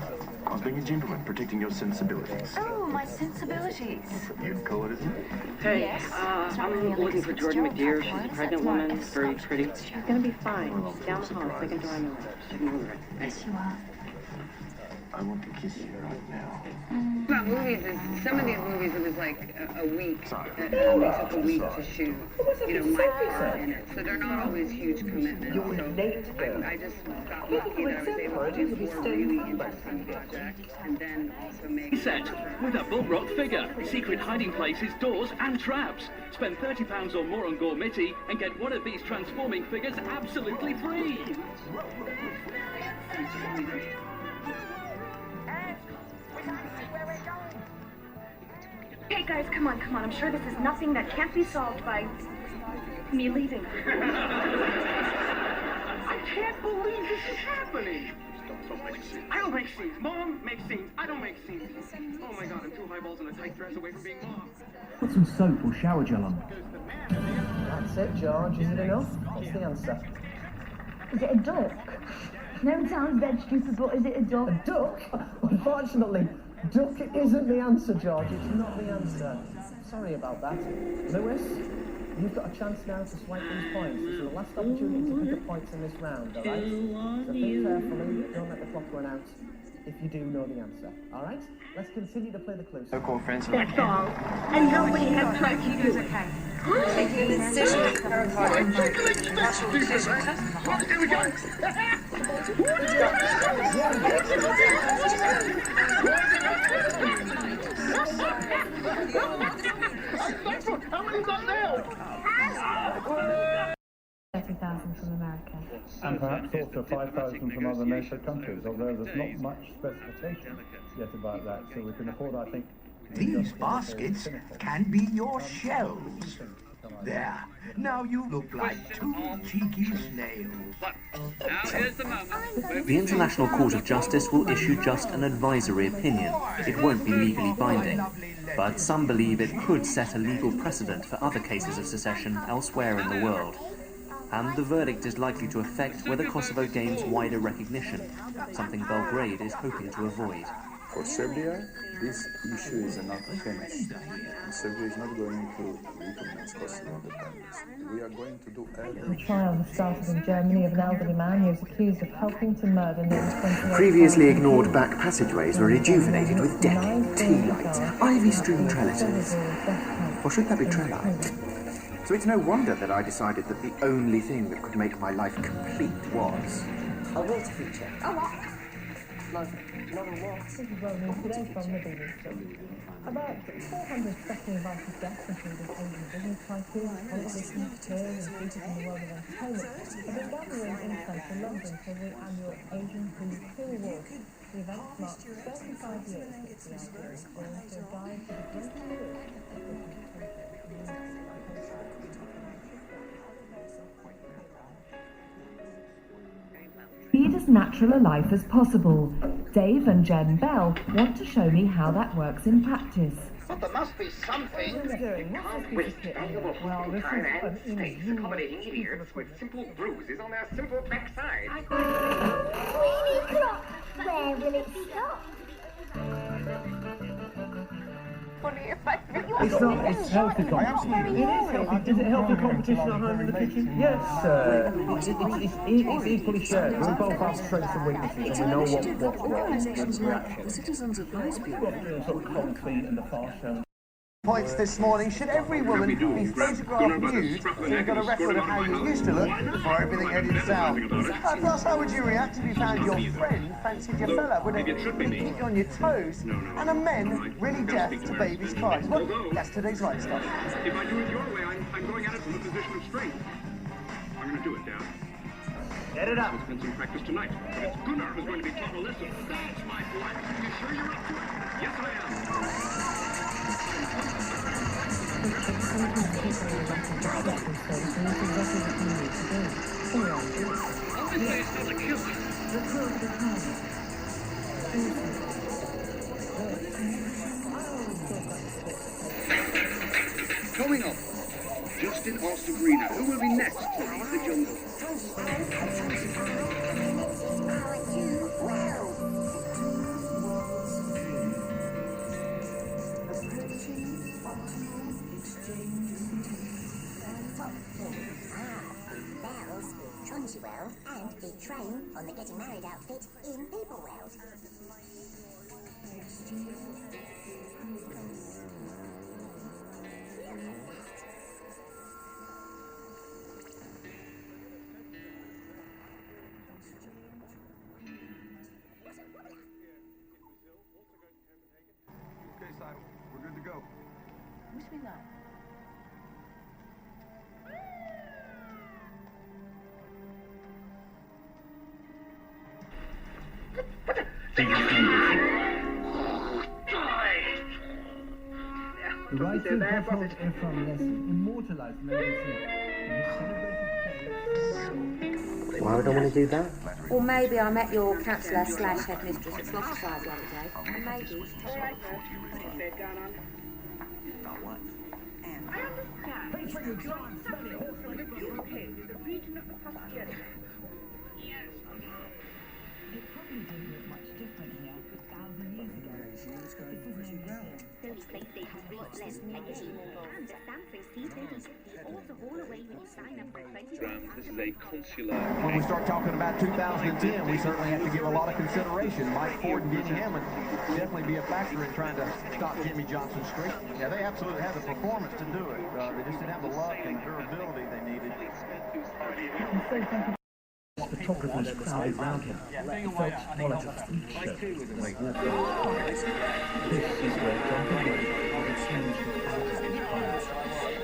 I was being a gentleman, protecting your sensibilities. Oh, my sensibilities. You'd call it, isn't it? Hey, yes. I'm looking for Jordan McDear. She's a pregnant woman, very pretty. She's gonna be fine. Down the hall, second door on the left. Yes, you are. I want to kiss you right now. About movies is some of these movies it was like a week. It only took a week to shoot. You know, my part in it. So they're not always huge commitments. So I just got lucky that I was able to do 4 really interesting projects and then also make set with a Bolt Rock figure, secret hiding places, doors and traps. Spend £30 or more on Gourmetty and get one of these transforming figures absolutely free. Hey guys, come on. I'm sure this is nothing that can't be solved by me leaving. I can't believe this is happening. I don't make scenes. Mom makes scenes. I don't make scenes. Oh my God, I'm 2 highballs in a tight dress away from being mom. Put some soap or shower gel on. That's it, George. Is it enough? What's the answer? Is it a duck? No, it sounds dead stupid, but is it a duck? A duck? Unfortunately, duck isn't the answer, George. It's not the answer. Sorry about that. Lewis, you've got a chance now to swipe these points. This is the last opportunity to pick up points in this round, all right? So think carefully. Don't let the clock run out if you do know the answer, all right? Let's continue to play the clues. No conference. That's all. And nobody has tried to use a cat. Making an incision in the pericardium. Partial incision. Here we go. How many got now? 30,000 from America. And perhaps also 5,000 from other NATO countries, although there's not much specification yet about that, so we can afford, I think... These baskets can be your shells. There. Now you look like 2 cheeky snails. Now here's the moment. The International Court of Justice will issue just an advisory opinion. It won't be legally binding. But some believe it could set a legal precedent for other cases of secession elsewhere in the world. And the verdict is likely to affect whether Kosovo gains wider recognition, something Belgrade is hoping to avoid. For Serbia, this issue is not finished. And Serbia is not going to recognize Kosovo independence. We are going to do The everything. trial has started in Germany of an elderly man who is accused of helping to murder nearly 28,000 Previously ignored back passageways were rejuvenated with deck, tea lights, ivy-strewn trellises. Or should that be trelli? So it's no wonder that I decided that the only thing that could make my life complete was A water feature. Oh, what? Not a what? This is well news today from the BBC. About 400 specially invited guests, including Asian business tycoons, politicians, peers, and leaders in the world of entertainment, have been gathering in central London for the annual Asian Food Hill Awards. The event marks 35 years since the idea was born to a guide to the great spirit of British culture. Lead as natural a life as possible. Dave and Jen Bell want to show me how that works in practice. But there must be something. Can't waste valuable hospital time and space accommodating idiots with simple bruises on their simple backside. Weenie clock, where will it stop? It's healthy competition. It is healthy. Is it healthy competition at home in the kitchen? Yes, it's equally shared. We both have strengths and weaknesses, and we know what's reaction. the citizens of Liesby. Sort of cold feet and the fast show. Points this morning. Should every woman be photographed nude so you've got a record of how you used to look before everything headed south? Plus, how would you react if you found your friend fancied your fella? Would it keep you on your toes? And are men really deaf to babies' cries? Well, that's today's right stuff. If I do it your way, I'm going at it from a position of strength. I'm going to do it, Dad. Get it up. It's been some practice tonight, but it's Gunnar who's going to be taught a lesson. That's my boy. You sure you're up to it? Yes, I am. Obviously, it's not a killer. Coming up, Justin Austin-Greener. Who will be next to lead the jungle? Bells, Tronzy World, and Big Train on the Getting Married outfit in People World. Okay, Simon, we're good to go. Wish me luck. The writer Berthold Ephraim Lesson immortalised medicine in his celebrated Why would I want to do that? Or maybe I met your counsellor / headmistress at Sloshershire the other day. And maybe. About what? I understand. Featuring the giant smelly horseman of the UK, the region of the cascade. Yes. It probably didn't look much different here 1,000 years ago. This is pretty well. Those PlayStation 3 Slim and the Samsung C30. Also haul away when you sign up for 20. This is a consular. When we start talking about 2010, we certainly have to give a lot of consideration. Mike Ford and Denny Hammond definitely be a factor in trying to stop Jimmy Johnson's streak. Yeah, they absolutely had the performance to do it. They just didn't have the luck and the durability they needed. photographers crowded round him. He felt knowledge of each show. This is where John Gilroy had changed the character of his clients.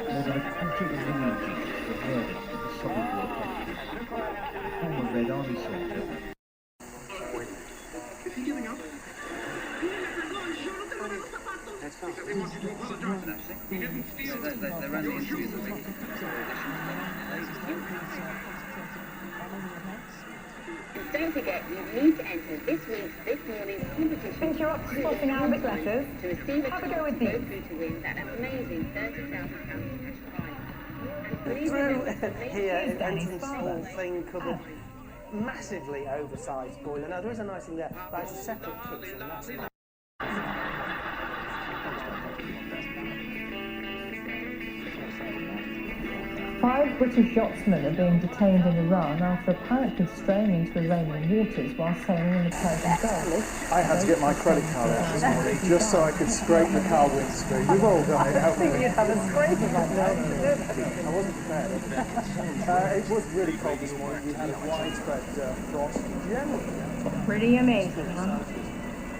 More than a quarter of the region were murdered in the Soviet war conflict. Former Red Army soldier. Is he giving up? He wants you to apologize. He didn't steal the running interviews of me. Don't forget, you need to enter this morning's competition. Think you're up to spotting Arabic letters? To receive a Have a go chance with to go these. through to win that amazing £30,000 cash prize. Through here in entrance hall thing covered massively oversized boiler. Now there is a nice thing there, but it's a separate kitchen. That's nice. 5 British yachtsmen are being detained in Iran after apparently straying into Iranian waters while sailing in the Persian Gulf. I had to get my credit card out this morning just so I could scrape the car windscreen. We've all done it, haven't we? You'd have a scrape about that. I wasn't prepared. It was really cold this morning. We had widespread frost. Generally. Pretty amazing, huh?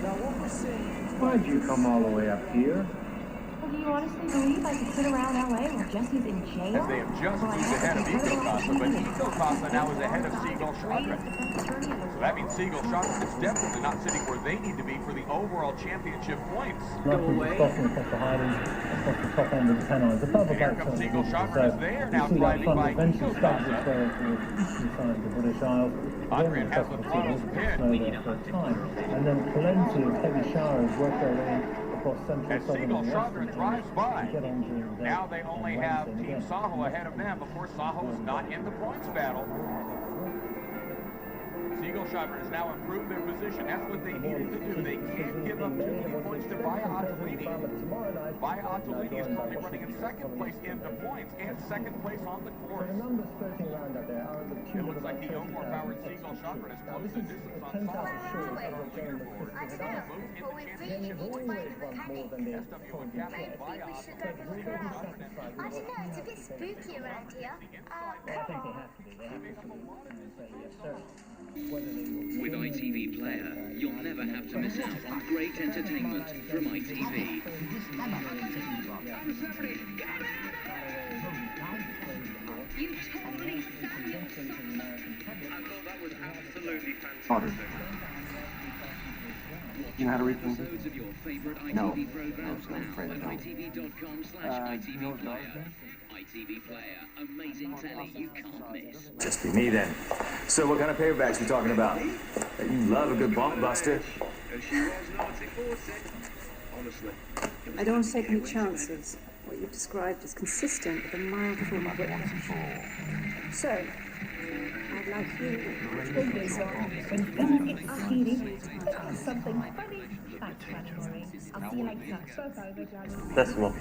Now what we're seeing... Why'd you come all the way up here? Well, do you honestly believe I could sit around LA while Jesse's in jail? As they have just moved ahead of Eagle Casa, but Eagle Casa now is ahead of Seagull Chagrin. So that means Seagull Chagrin is definitely not sitting where they need to be for the overall championship points. Go away. Across the Highlands, across the top end of the Pennines, above Here about comes Seagull Chagrin. They are now driving by Eagle Casa. Inside the British Isles. Adrian has the throttles pinned. And then plenty of heavy showers work their way across central As southern Seagull and Chagrin western drives by, get on during the day now they only on have Wednesday Team again. Saho ahead of them. Of course, Saho is not in the points battle. Seagull Chagrin has now improved their position. That's what they needed to do. They can't give up too many points to Baya Atolini. Baya Atolini is currently running in second place in the points and second place on the course. It looks like the Omar-powered Seagull Chagrin has closed the distance on Saho. Leaderboard. Moved in the championship points. SW and captain Baya Atolini. I don't know, it's a bit spooky around here. Come on. With ITV Player, you'll never have to miss out on great entertainment from ITV. You totally sang your song. I thought that was absolutely Otter. fantastic. You know how to read things? Episodes of your favorite No. ITV programs No, I'm now afraid I at don't. ITV.com/ITV Player. ITV Player, amazing telly you can't miss. Just be me then. So what kind of paperbacks we talking about? You love a good blockbuster. I don't want to take any chances. What you've described is consistent with a mild form of witness. So, I'd like you Something funny. Thanks, Marie. I'll see you later. Decimal.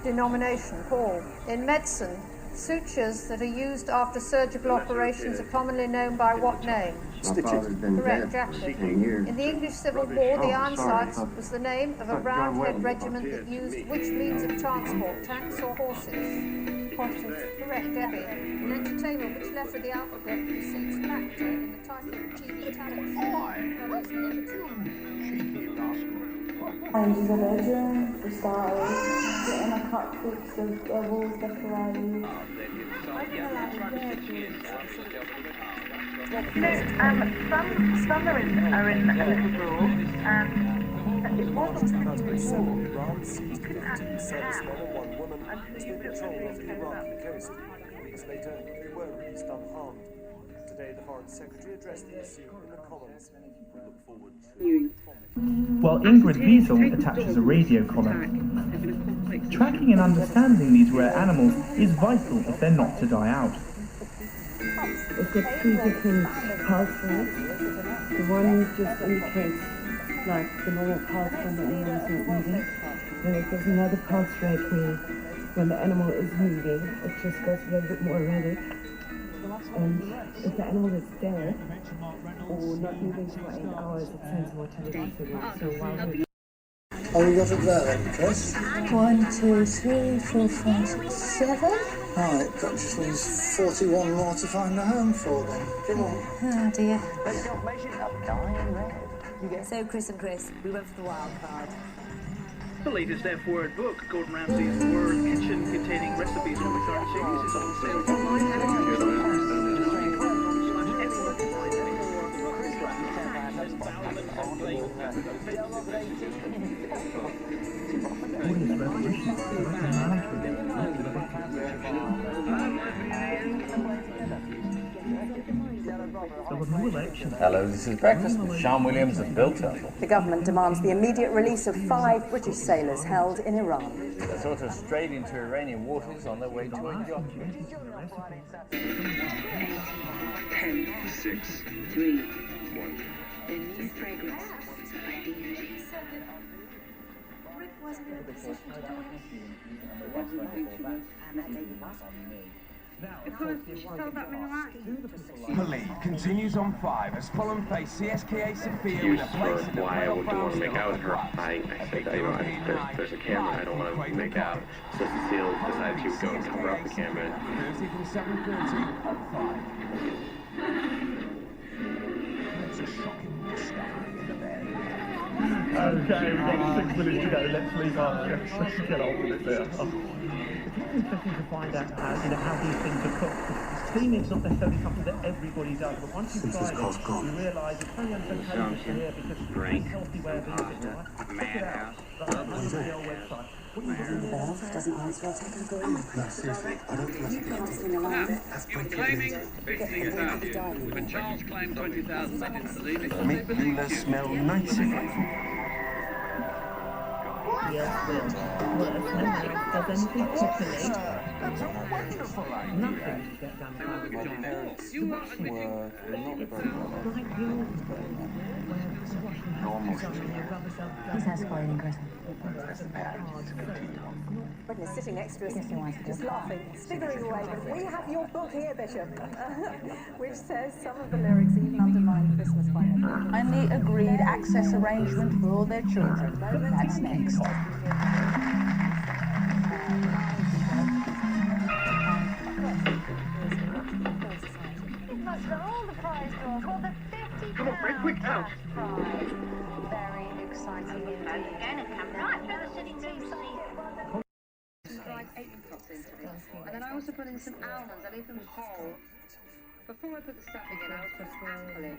Denomination, Paul. In medicine, sutures that are used after surgical operations are commonly known by what name? Correct, Jackie. In the English Civil War, the Ironsides was the name of a Roundhead regiment that used which means of transport, tanks or horses? Horses. Correct, Debbie. In entertainment, which letter of the alphabet precedes factor in the title of TV talent show? And the bedroom, the stars, getting a cupcakes of walls decorated. Some are in a little drawer, and it wasn't Iran seized 15 service men and one woman as they patrolled off the Iraqi coast. Weeks later, they were released unharmed. Today, the Foreign Secretary addressed the issue in the columns. We look forward to... While Ingrid Wiesel attaches a radio column. Tracking and understanding these rare animals is vital if they're not to die out. We've got 3 different pulse rates. The one just indicates like the normal pulse when the animal is not moving. Then there's another pulse rate where when the animal is moving, it just goes a little bit more erratic. And if the animal is dead or not moving for 8 hours, it sends a mortality signal. So while we're Oh, you got it there then, Chris? 1, 2, 3, 4, 5, 6, 7. Right, that just leaves 41 more to find a home for then. Come on. Oh dear. So Chris and Chris, we went for the wild card. The latest F-word book, Gordon Ramsay's World Kitchen, containing recipes from the current series, is on sale online. Hello, this is Breakfast with Sean Williams of Bill Turtle. The government demands the immediate release of 5 British sailors held in Iran. They're sort of strayed into Iranian waters on their way to a yacht. 10, 6, 3, 1. The new fragrance. Rick wasn't in a position to do anything. Because she told that ring line. Police continues on 5 as Fulham face CSKA Sofia in a place in the why I wouldn't want to make out with her. I said, there's a camera, I don't want to make out. So Cecile decided she would go and cover up the camera. Thursday from 7:30 on 5. That's a shocking discovery in the bed. Okay, we've got 6 minutes to go. Let's leave our let's get on with it there. It's interesting to find out how these things are cooked. Steaming is not necessarily something that everybody does, but once you've tried it, you realise it's only advantageous here because it's a healthy way of eating, right? Check it out. That's on the website. Bell doesn't answer, I'll take her going. No, seriously, I don't think that's been allowed. You were claiming 15,000. When Charles claimed 20,000, they didn't believe it. Make Lula smell nice again. Yes, well, does anything populate? Nothing to get done. You are admitting He's escalating, Chris. Witness sitting next to us, just laughing, sniggering away. But we have your book here, Bishop, which says some of the lyrics even undermine Christmas by now. And the agreed access arrangement for all their children. That's next. All the prize draws for the £50 Come on, Fred, quick now. prize. Very exciting indeed. Janek, right, for the city to Dried apron tops into this. And then I also put in some almonds. I leave them whole. Before I put the stuffing in, I was put apple in.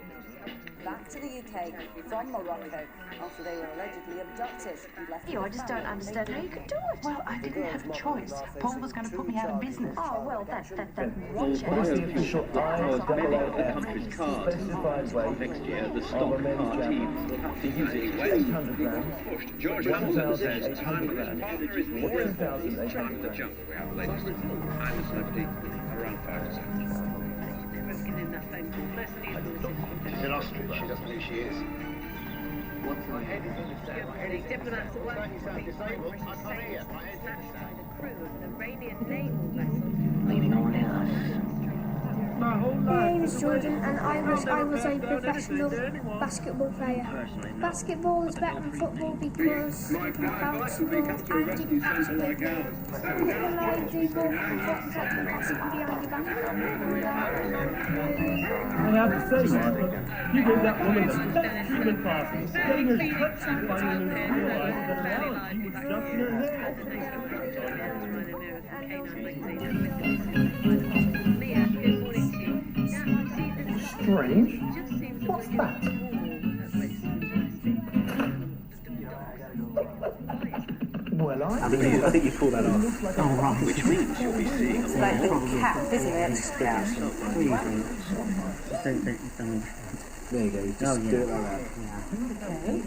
Back to the UK from Morocco after they were allegedly abducted and left. I just don't understand how you could do it. Well, I didn't have a choice. Paul was going to put me out of business. Oh, well, that's What is the official IOAF specified weight next year, the of stock a men's car teams jacket? will have to Is use it it when 800 grams, George Hamilton says 1,800 grams, partner is or more important. 2,800 grams? Junk we have latest. I'm a celebrity around 5 to 7. She's an ostrich, she doesn't know who she is. What's my head is in the sand. My head is diplomats at work. Disabled, I can't hear. My head's Snatched by the crew of an Iranian naval vessel. leaning on us. My name is Jordan and I was a professional basketball player. Basketball is better than football because you can bounce the ball and you can catch the ball. It will allow you to do both and what is like the basketball behind your back. I have to say, Margaret, you gave that woman the best treatment possible. Getting her touched by you and realized that allowance she was just in her Strange. What's that? Well, I think you pull that off. Oh, right. Which means you'll be seeing It's like a little cap, isn't it? There you go, just do it like that. Okay,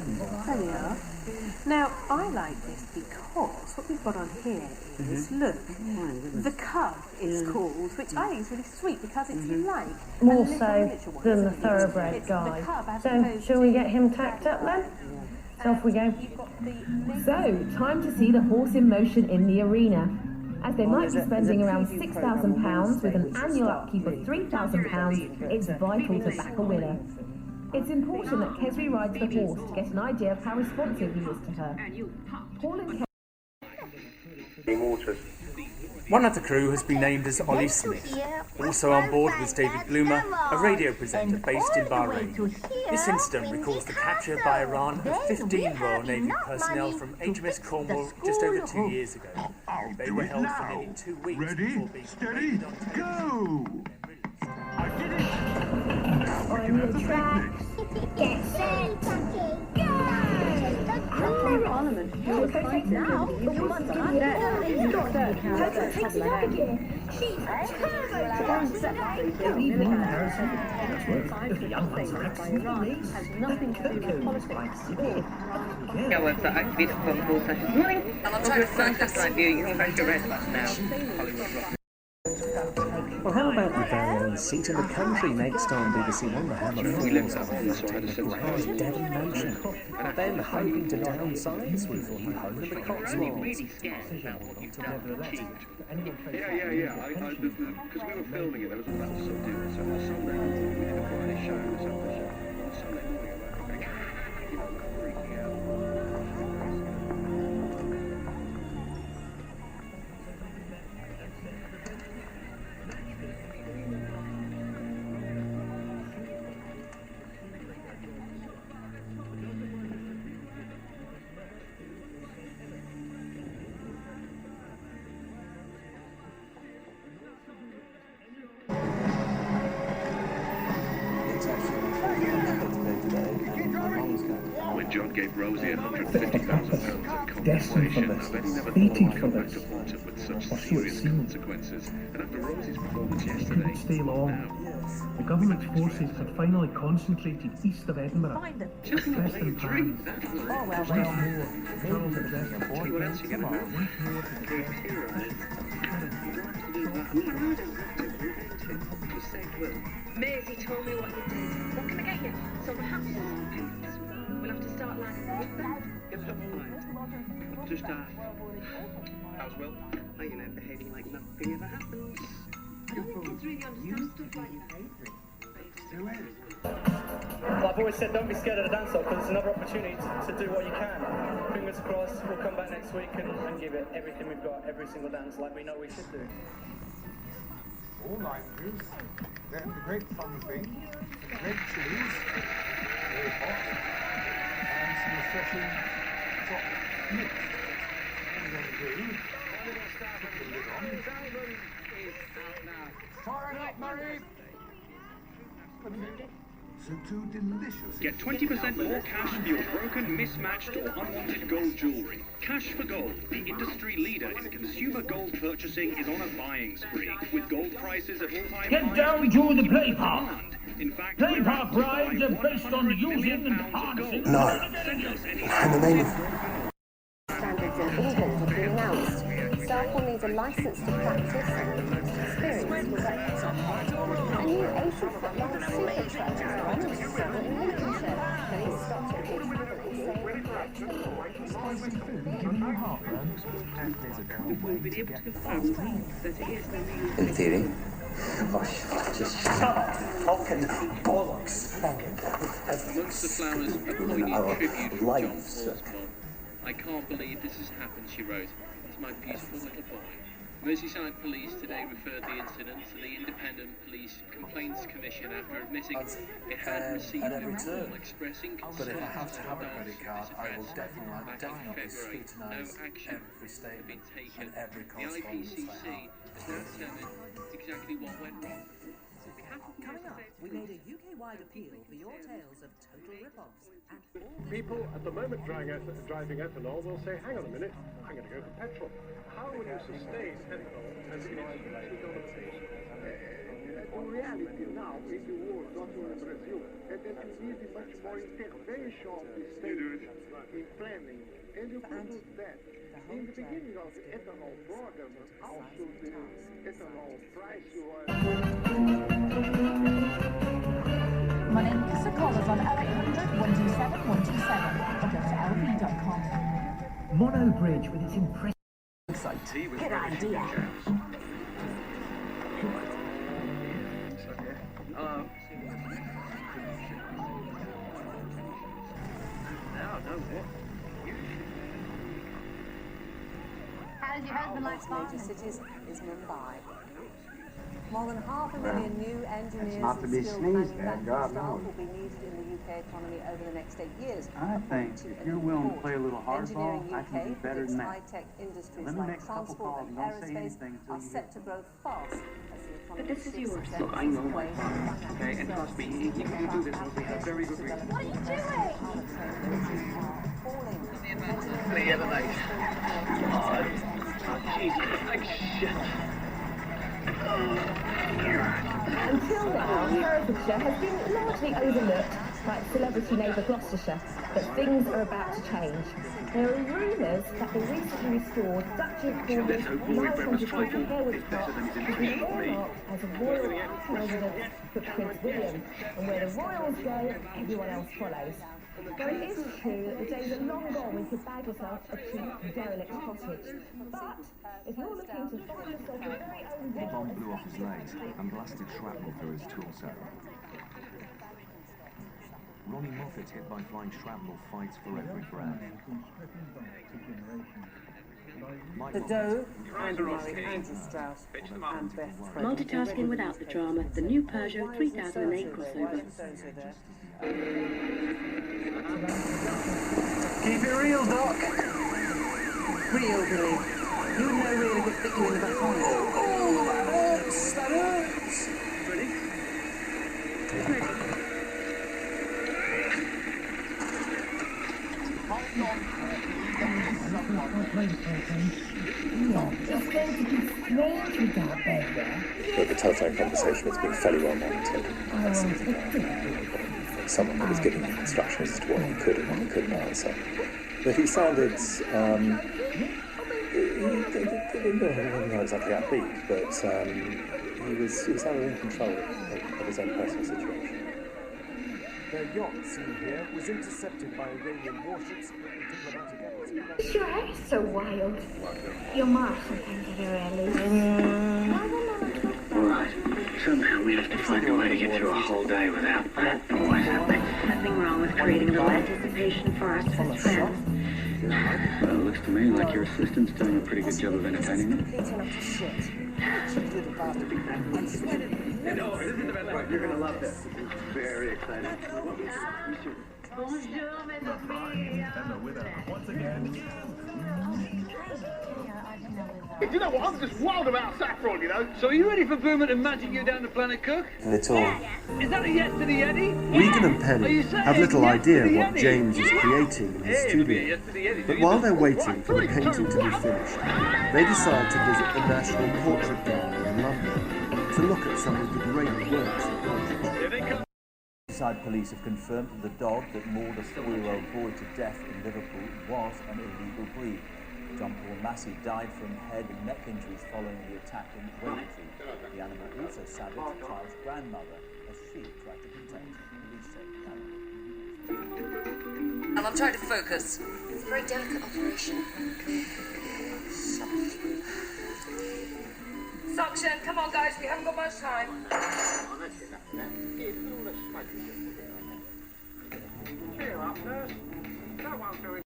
there we are. Now, I like this because what we've got on here is, look, the cub is called, which I think is really sweet because it's like More a little so miniature one, than the isn't it? thoroughbred It's guy. the cub as So, opposed shall to we get him tacked up then? So off we go. You've got the So, time to see the horse in motion in the arena. As they might be spending around £6,000 with an annual upkeep of £3,000, it's vital to back a winner. It's important that Kesri rides the horse to get an idea of how responsive he is to her. Paul and One of the crew has been named as Ollie Smith. Also on board was David Bloomer, a radio presenter based in Bahrain. This incident recalls the capture by Iran of 15 Royal Navy personnel from HMS Cornwall just over 2 years ago. They were held for nearly 2 weeks before being Steady, go! I did it! on the track. Get set, go! Parliament. You're right now, but we must give you that. He's got that. Total takes it up again. She's Our website activate.com/morning. And I'm trying to find that right view. You can find your red button now. Hollywood Rock. Well, how about the very own seat of the country next on BBC One? The Hammer Feelings of the grand Devon mansion. Then hoping to downsize with new home in the Cotswolds. Yeah. Because we were filming it, there was all that sort of doing. So on Sunday, we did a Friday show and a Saturday show. On Sunday morning, I went, freaking out. When John gave Rosie £150,000 at compensation, I bet he never thought life would go back to haunt him with such serious consequences. And after Rosie's performance yesterday, Couldn't stay long. The government's forces had finally concentrated east of Edinburgh. Just Best not in a dream. plans. That was Oh, well, they are. Colonel's address to Tell you what else you're going to do. Maisie told me what you did. What can I get you? Some hats or some pants? We'll have to start lining up. Yep, fine. Just how's Will? Oh, you know, behaving like nothing ever happens. I don't think kids really understand stuff like that. Well, I've always said don't be scared of the dance-off because it's another opportunity to do what you can. Fingers crossed, we'll come back next week and give it everything we've got, every single dance like we know we should do. All languages, then the great fun thing, red chilies, very hot, and some refreshing chocolate mix. What are you going to do? Put the lid on. Fire it up, Murray! So too delicious. Get 20% more cash for your broken, mismatched or unwanted gold jewellery. Cash for Gold, the industry leader in consumer gold purchasing, is on a buying spree, with gold prices at all-time highs. Get down to the play park. In fact, Play park rides are based on using and harnessing. No. And the name Standards in England have been announced. Staff will need a licence to practice and experience with that. A new 80-foot long super truck is on discovered in Lincolnshire. Police stopped it deliberately saying it lacked the law. We've been able to confirm that it is the real in theory. Oh, just shut up. Fucking bollocks. Amongst the flowers, a poignant tribute from John Paul's mom. I can't believe this has happened, she wrote. It's my beautiful little boy. Merseyside Police today referred the incident to the Independent Police Complaints Commission after admitting it had received a call expressing concern. But if I have to have a credit card, I will definitely scrutinise every statement and every correspondence I have. Has now determined exactly what went wrong. Coming up, we made a UK-wide appeal for your tales of total rip-offs and all... People at the moment driving ethanol will say, hang on a minute, I'm going to go for petrol. How will you sustain ethanol as it is economization? In reality now, in the world, not only Brazil, that you need much more intervention of the state in planning, and you produce that. In the beginning of the ethanol program, also the ethanol price was... Money, so call us on 0800 127 127 or go to lv.com. Mono Bridge with its impressive... Good idea. How did your husband like major cities is Mumbai. More than 500,000 new engineers not to and be skilled sneezed at, manufacturing God staff knows. will be needed in the UK economy over the next 8 years. I think if you're willing to play a little hardball, I can do better than that. High-tech industries Let me like make a couple transport calls and and don't say aerospace anything until are you set get to grow fast as the economy But this is yours. Look, I know my okay, and trust me, you can do this with a very good reason. What are you doing? The other night. Oh, Jesus, like shit. Until now, Herefordshire has been largely overlooked by its celebrity neighbour Gloucestershire. but things are about to change. There are rumours that the recently restored Duchy of Cornwall's 940 Harewood Park has been earmarked as a royal residence for Prince William, and where the royals go, everyone else follows. Now, it is true that the days are long gone when you could bag yourself a cheap, derelict cottage. But if you're looking to find yourself your very own The bomb blew off his legs and blasted shrapnel through his torso. Ronnie Moffat, hit by flying shrapnel, fights for every breath. The Doe, Andy Murray, Andrew Strauss, and Beth Fred. Multitasking without the drama, the new Peugeot 3008 crossover. Keep it real, Doc. Real, Billy. You would know really would fit you in the back corner. Oh, that hurts! That hurts! Ready? But the telephone conversation has been fairly well monitored. Someone that was giving him instructions as to what he could and what he couldn't answer. But he sounded, he didn't know exactly upbeat, but he sounded in control of his own personal situation. Their yacht, seen here, was intercepted by Iranian warships. Your hair is so wild. Your mouth sometimes is really. Alright, somehow we have to find a way to get through a whole day without that noise happening. Nothing wrong with creating a little anticipation for our Swiss friends. Well, it looks to me like your assistant's doing a pretty good job of entertaining them. You're gonna love this. Very exciting. Bonjour, mes amis. Once again. You know what? I'm just wild about saffron, you know. So are you ready for Boomer to magic you down to Planet Cook? Little. Is that a yes to the Eddie? Regan and Penny have little idea what James is creating in his studio. But while they're waiting for the painting to be finished, they decide to visit the National Portrait Gallery in London to look at some of the great works of portraits. Merseyside police have confirmed that the dog that mauled a 4-year-old boy to death in Liverpool was an illegal breed. John Paul Massey died from head and neck injuries following the attack in Wavertree. The animal also savaged the child's grandmother as she tried to protect him. Police say And I'm trying to focus. It's a very delicate operation. Suction, come on guys, we haven't got much time. Cheer up, nurse. No one doing.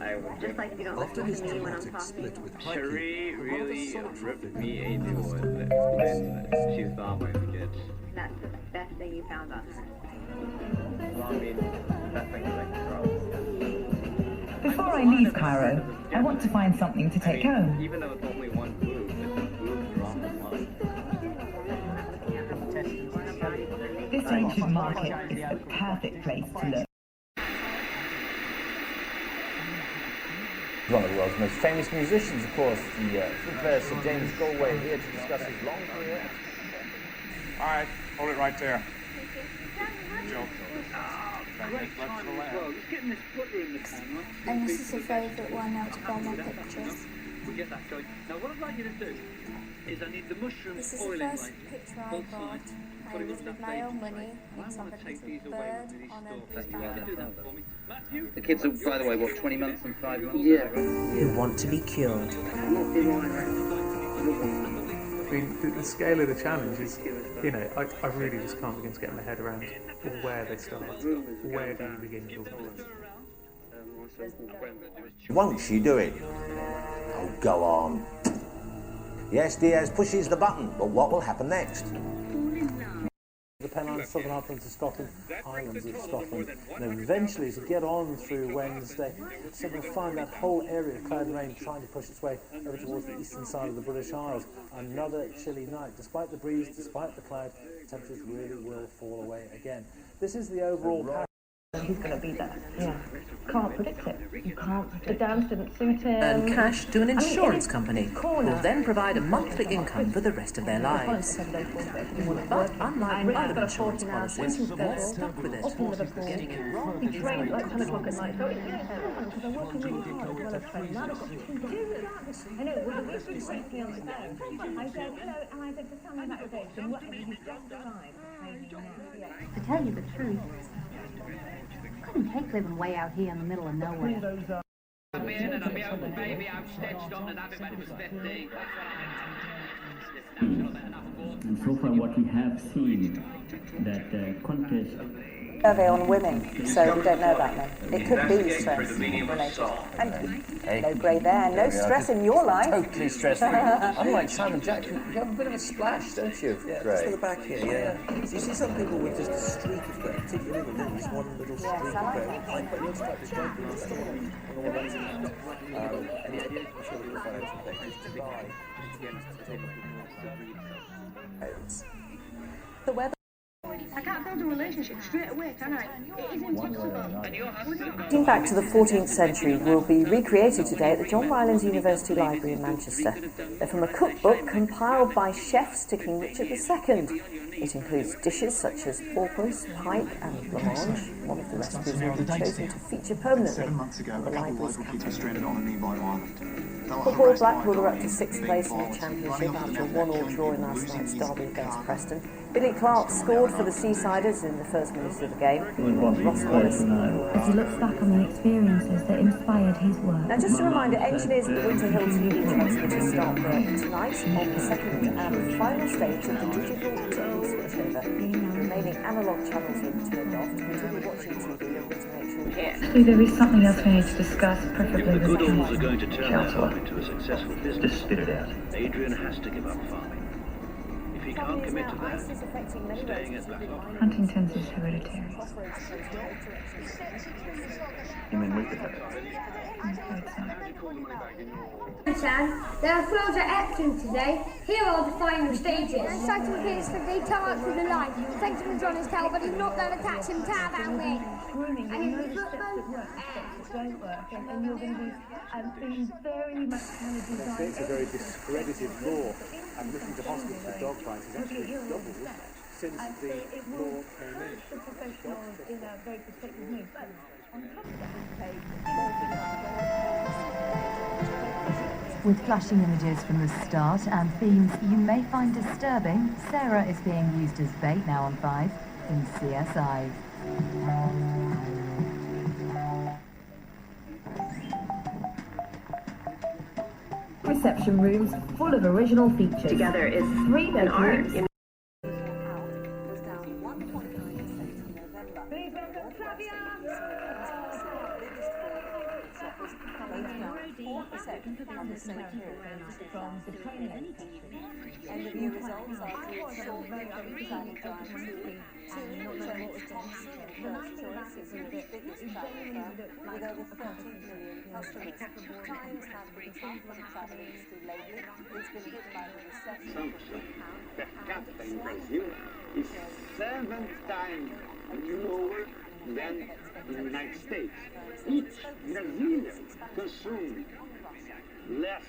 I would Just like you don't After listen his to me when I'm dramatic talking. split with Pikey, Cherie really ripped me into it. She thought I was good. That's the best thing you found on her. Well, I mean, that thing was like Before I leave Cairo, I want to find something to take home. even though it's only one boob, it's a boob drop of mine. This ancient market is the perfect place to look. One of the world's most famous musicians, of course, the flute player Sir James Galway, here to discuss his long career. All right, hold it right there. Good job. Great timing as well. Just getting this footer in the camera. And this is a favourite one out of all my pictures. We get that going. Now what I'd like you to do is I need the mushroom This is the oiling first light. picture I Both bought. sides. I Put it was on with that my page. own money. I It's want like to a take these little away bird with these on a stuff. blue You can do that for me. Matthew? The kids are, by the way, what, 20 months and 5 months? Yeah. Who want to be cured. I mean, the scale of the challenge is, you know, I really just can't begin to get my head around where they start. Where do you begin your business? Won't she do it? Oh, go on. Yes, Diaz pushes the button, but what will happen next? The Pennines, Southern Uplands of Scotland, Highlands of Scotland, and eventually to get on through Wednesday, so we'll find that whole area of cloud and rain trying to push its way over towards the eastern side of the British Isles. Another chilly night. Despite the breeze, despite the cloud, temperatures really will fall away again. This is the overall pattern. He's going to be there. Yeah. Can't predict it. You can't. The dance didn't suit him. Earn cash to an insurance company who will then provide a monthly income for the rest of their lives. But unlike other insurance policies, they're stuck with it. Getting it wrong He trained like 10 o'clock at night, so it's fun because I'm working really hard as well as training. Now I've got 2 dances. I know, well, we've been racing on the phone. I said, hello, and I said, just tell me about your day. And he's just arrived. To tell you the truth, I couldn't take living way out here in the middle of nowhere. I'm in and I'm out, baby, I'm stitched on and everybody was 15. And so far what we have seen, that contest survey on women, so we don't know about men. It could be stress related. And no grey there, no stress in your life. Totally stress-free. Unlike Simon Jackson, you have a bit of a splash, don't you? Yeah, just for the back here, yeah. So you see some people with just a streak of grey, particularly with lilies, one little streak of grey. I quite looks like the stripe in the store on all runs around. And it's beautiful, I'm sure we'll find out some pictures to buy. The weather. I can't build a relationship straight away, can I? It is impossible. Dating back to the 14th century will be recreated today at the John Rylands University Library in Manchester. They're from a cookbook compiled by chefs to King Richard II. It includes dishes such as porpoise, pike and blancmange. One of the recipes will be chosen to feature permanently on the library's catalogue. Football, Blackpool are up to 6th place in the Championship after a 1-1 draw in last night's derby against Preston. Billy Clark scored for the Seasiders in the first minute of the game. Ross Wallace. As he looks back on the experiences that inspired his work. Now just a reminder, engineers at the Winter Hills Youth Transmitter start work tonight on the second and final stage of the digital TV switchover. Remaining analogue channels will be turned off to continue watching TV and to make sure There is something else we need to discuss, preferably If the with Goodalls are going to turn their Councillor. farm into a successful business, Just spit it out. Adrian has to give up farming. If he can't commit to that, staying at Blackpool. Huntington's is hereditary. You mean with the There are thrills at Epsom today. Here are the final stages. Exciting appears for the come up with the line. Fenton's on his tail, but he's not going to catch him. Taban wing. Grooming, you know the steps that work, steps that don't work, and you're going to be being very much kind of designed. It's a very discredited law, and looking to hospital for dog bites has actually doubled since the law came in. The professional is a very protective move, but on top of that, With flashing images from the start and themes you may find disturbing, Sarah is being used as bait now on 5 in CSI. reception rooms full of original features. Together is 3 bedrooms. And the view results are through short designing time two choices in the biggest travel firm with over 14 million customers. Times have controlled from travelers through labelling. It's been hit by the recession. Consumption per capita in Brazil is 7 times lower than in the United States. Each Brazilian consumes less.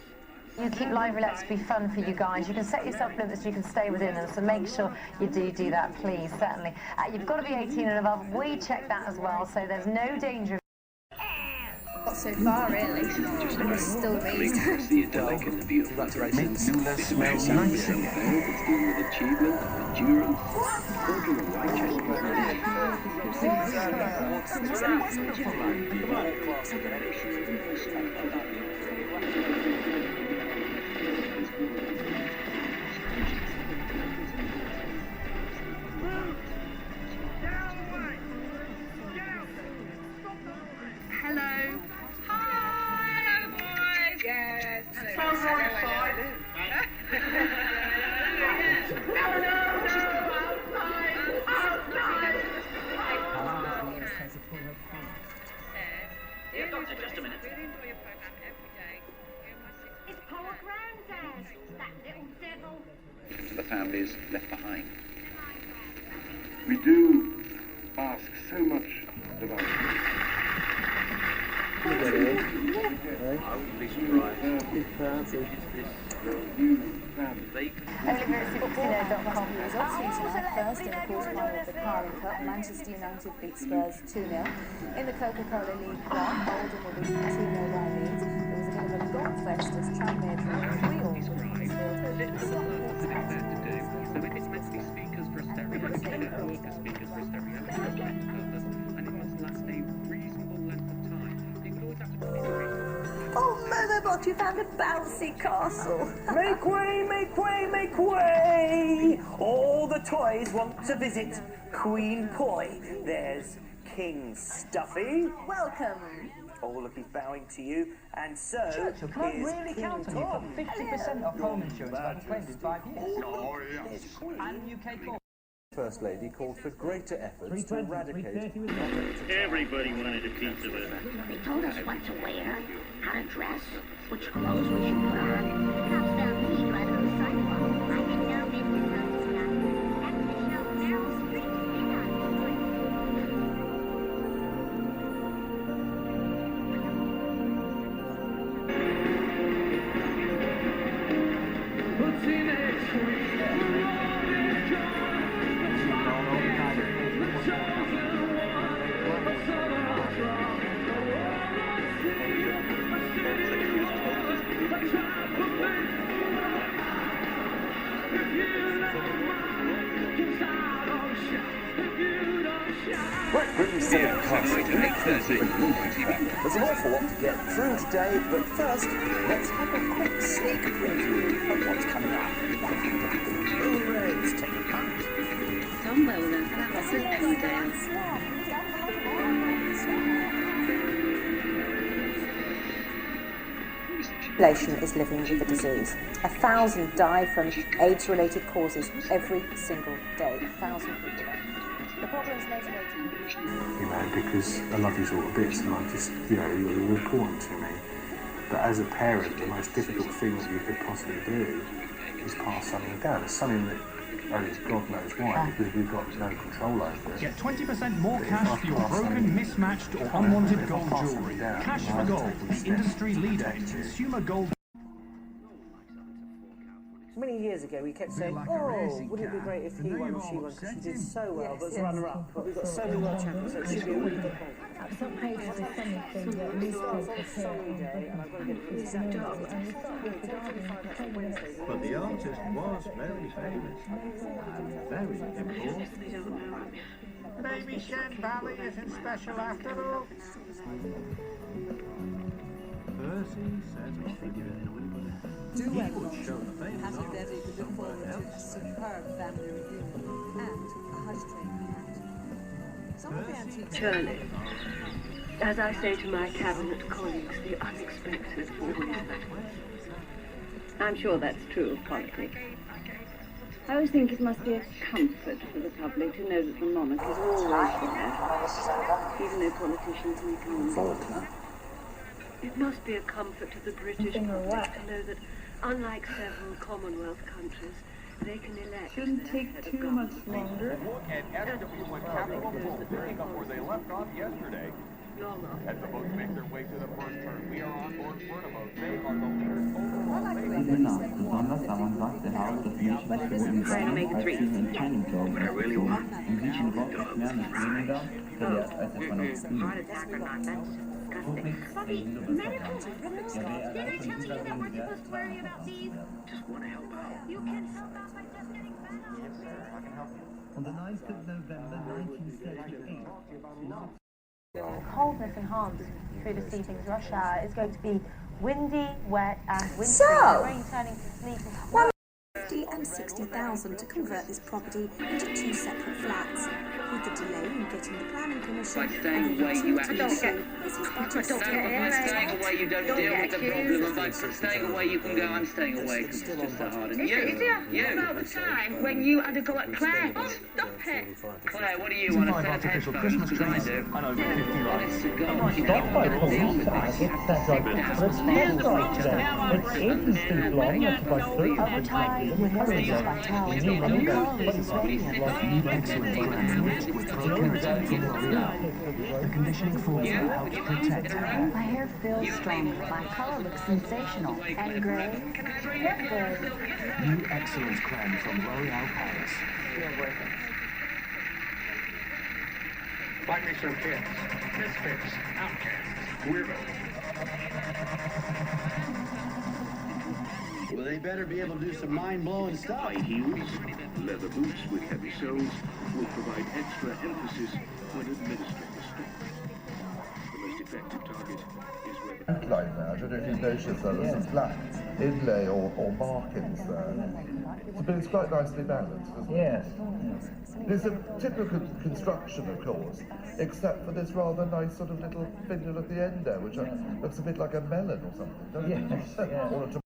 You keep live relax to be fun for you guys. You can set yourself limits, you can stay within them, so make sure you do that, please, certainly. You've got to be 18 and above. We check that as well, so there's no danger. Not so far, really. We're still raised. Congratulations. Make Nula smell nicer. It's dealing with achievement, endurance, thinking of Hello. Hello, boys. Yes. Yeah, Doctor, just a minute. It's poor Granddad, that little devil. To the families left behind. We do ask so much wouldn't be surprised. Over@60.com. Results here tonight. First in the quarter-final of the Carling Cup, Manchester United beat Spurs 2-0. In the Coca-Cola League 1, Oldham will be 2-0 by Leeds. There was a bit of a goal fest as Tranmere drew 3-3 with Huddersfield. So if it's meant to be speakers for a stereo, it shouldn't work as speakers for a stereo. It has a purpose, and it must last a reasonable length of time. You could always have to put it Oh, Momobot, you found a bouncy castle. Make way, make way, make way! All the toys want to visit Queen Poi. There's King Stuffy. Welcome. All will be bowing to you, and so Churchill, can I really King count on you Tom. for 50% off home insurance I haven't claimed in 5 years? Oh, yes. And UK call. First Lady called for greater efforts to eradicate. Everybody wanted a piece of it. They told us what to wear, how to dress, which clothes we should put on. Cops found me driving on the sidewalk. I had no business on this stuff. After the show, Meryl Streep hit on me. Great Britain's second castle. There's an awful lot to get through today, but first, let's have a quick sneak preview of what's coming up. Blue Reds take the punt. Tom Welder, that's an Emmerdale. Population is living with the disease. 1,000 die from AIDS-related causes every single day. 1,000 people. The problem is motivating. You know, because I love you all to bits, and I just, you know, you're important to me. But as a parent, the most difficult thing that you could possibly do is pass something down. It's something that only God knows why, because we've got no control over it. Get 20% more cash for your broken, mismatched, or unwanted gold jewellery. Cash for Gold, the industry leader in consumer gold. Many years ago, we kept saying, oh, wouldn't it be great if he won, she won, because she did so well, but runner-up. But we've got so many world champions, so it should be a really good point. At some pages of some of the newspapers here, and I've got to get it exactly But the artist was very famous and very important. Maybe Shen Valley isn't special after all. Percy says it's forgiven. Do well, has it there to look forward to a superb family reunion and a hush train at. Some of the antiques. Charlie, as I say to my cabinet colleagues, the unexpected always matters. I'm sure that's true of politics. I always think it must be a comfort for the public to know that the monarch is always there, even though politicians may come and go. It must be a comfort to the British public to know that, unlike several Commonwealth countries, they can elect. Shouldn't take too much longer. And SW went capital boats picking up where they left off yesterday. As the boats make their way to the first turn, we are on board Furnaboat. They are the leaders Besonders daran war der Haus des Mädchens geworden, Channing Job, in diesem Rock erklären es weniger, der als er von uns ging. Bobby, medical records. Did I tell you that we're supposed to worry about these? Just want to help out. You can help out by just getting better. Yes, sir. I can help you. On the 9th of November 1938. Coldness enhanced through this evening's rush hour. It's going to be windy, wet, and wintry. So, Rain turning to sleet. 50 and 60,000 to convert this property into 2 separate flats. With the delay in getting the planning permission, by staying away, you actually staying away, you don't deal with the problem, and by staying away, you can go, I'm staying away because it's just so hard. And you, About the time when you had to go at Claire. Oh, stop it! Claire, what do you want? A set of headphones? Because I do. Honest to God, you Stop by can't deal with this. It's that right, but it's not right there. It's 8 feet long, it's about 30 feet wide. With hurries of new running, but it's excellent. kit with ricocheting from L'Oreal. The conditioning formula helps protect hair. My hair feels stronger. My color looks sensational. And gray. New Excellence Creme from L'Oreal Paris. Like me some kids. Misfits. Outcasts. Weirdos. Well, they better be able to do some mind-blowing stuff. High heels, leather boots with heavy soles will provide extra emphasis when administering the stock. The most effective target is where the outline there. I don't know if you noticed there's some black inlay or markings there. But it's quite nicely balanced, isn't it? Yes. It's a typical construction, of course, except for this rather nice sort of little finial at the end there, which looks a bit like a melon or something, doesn't it? Yes, yeah. Or a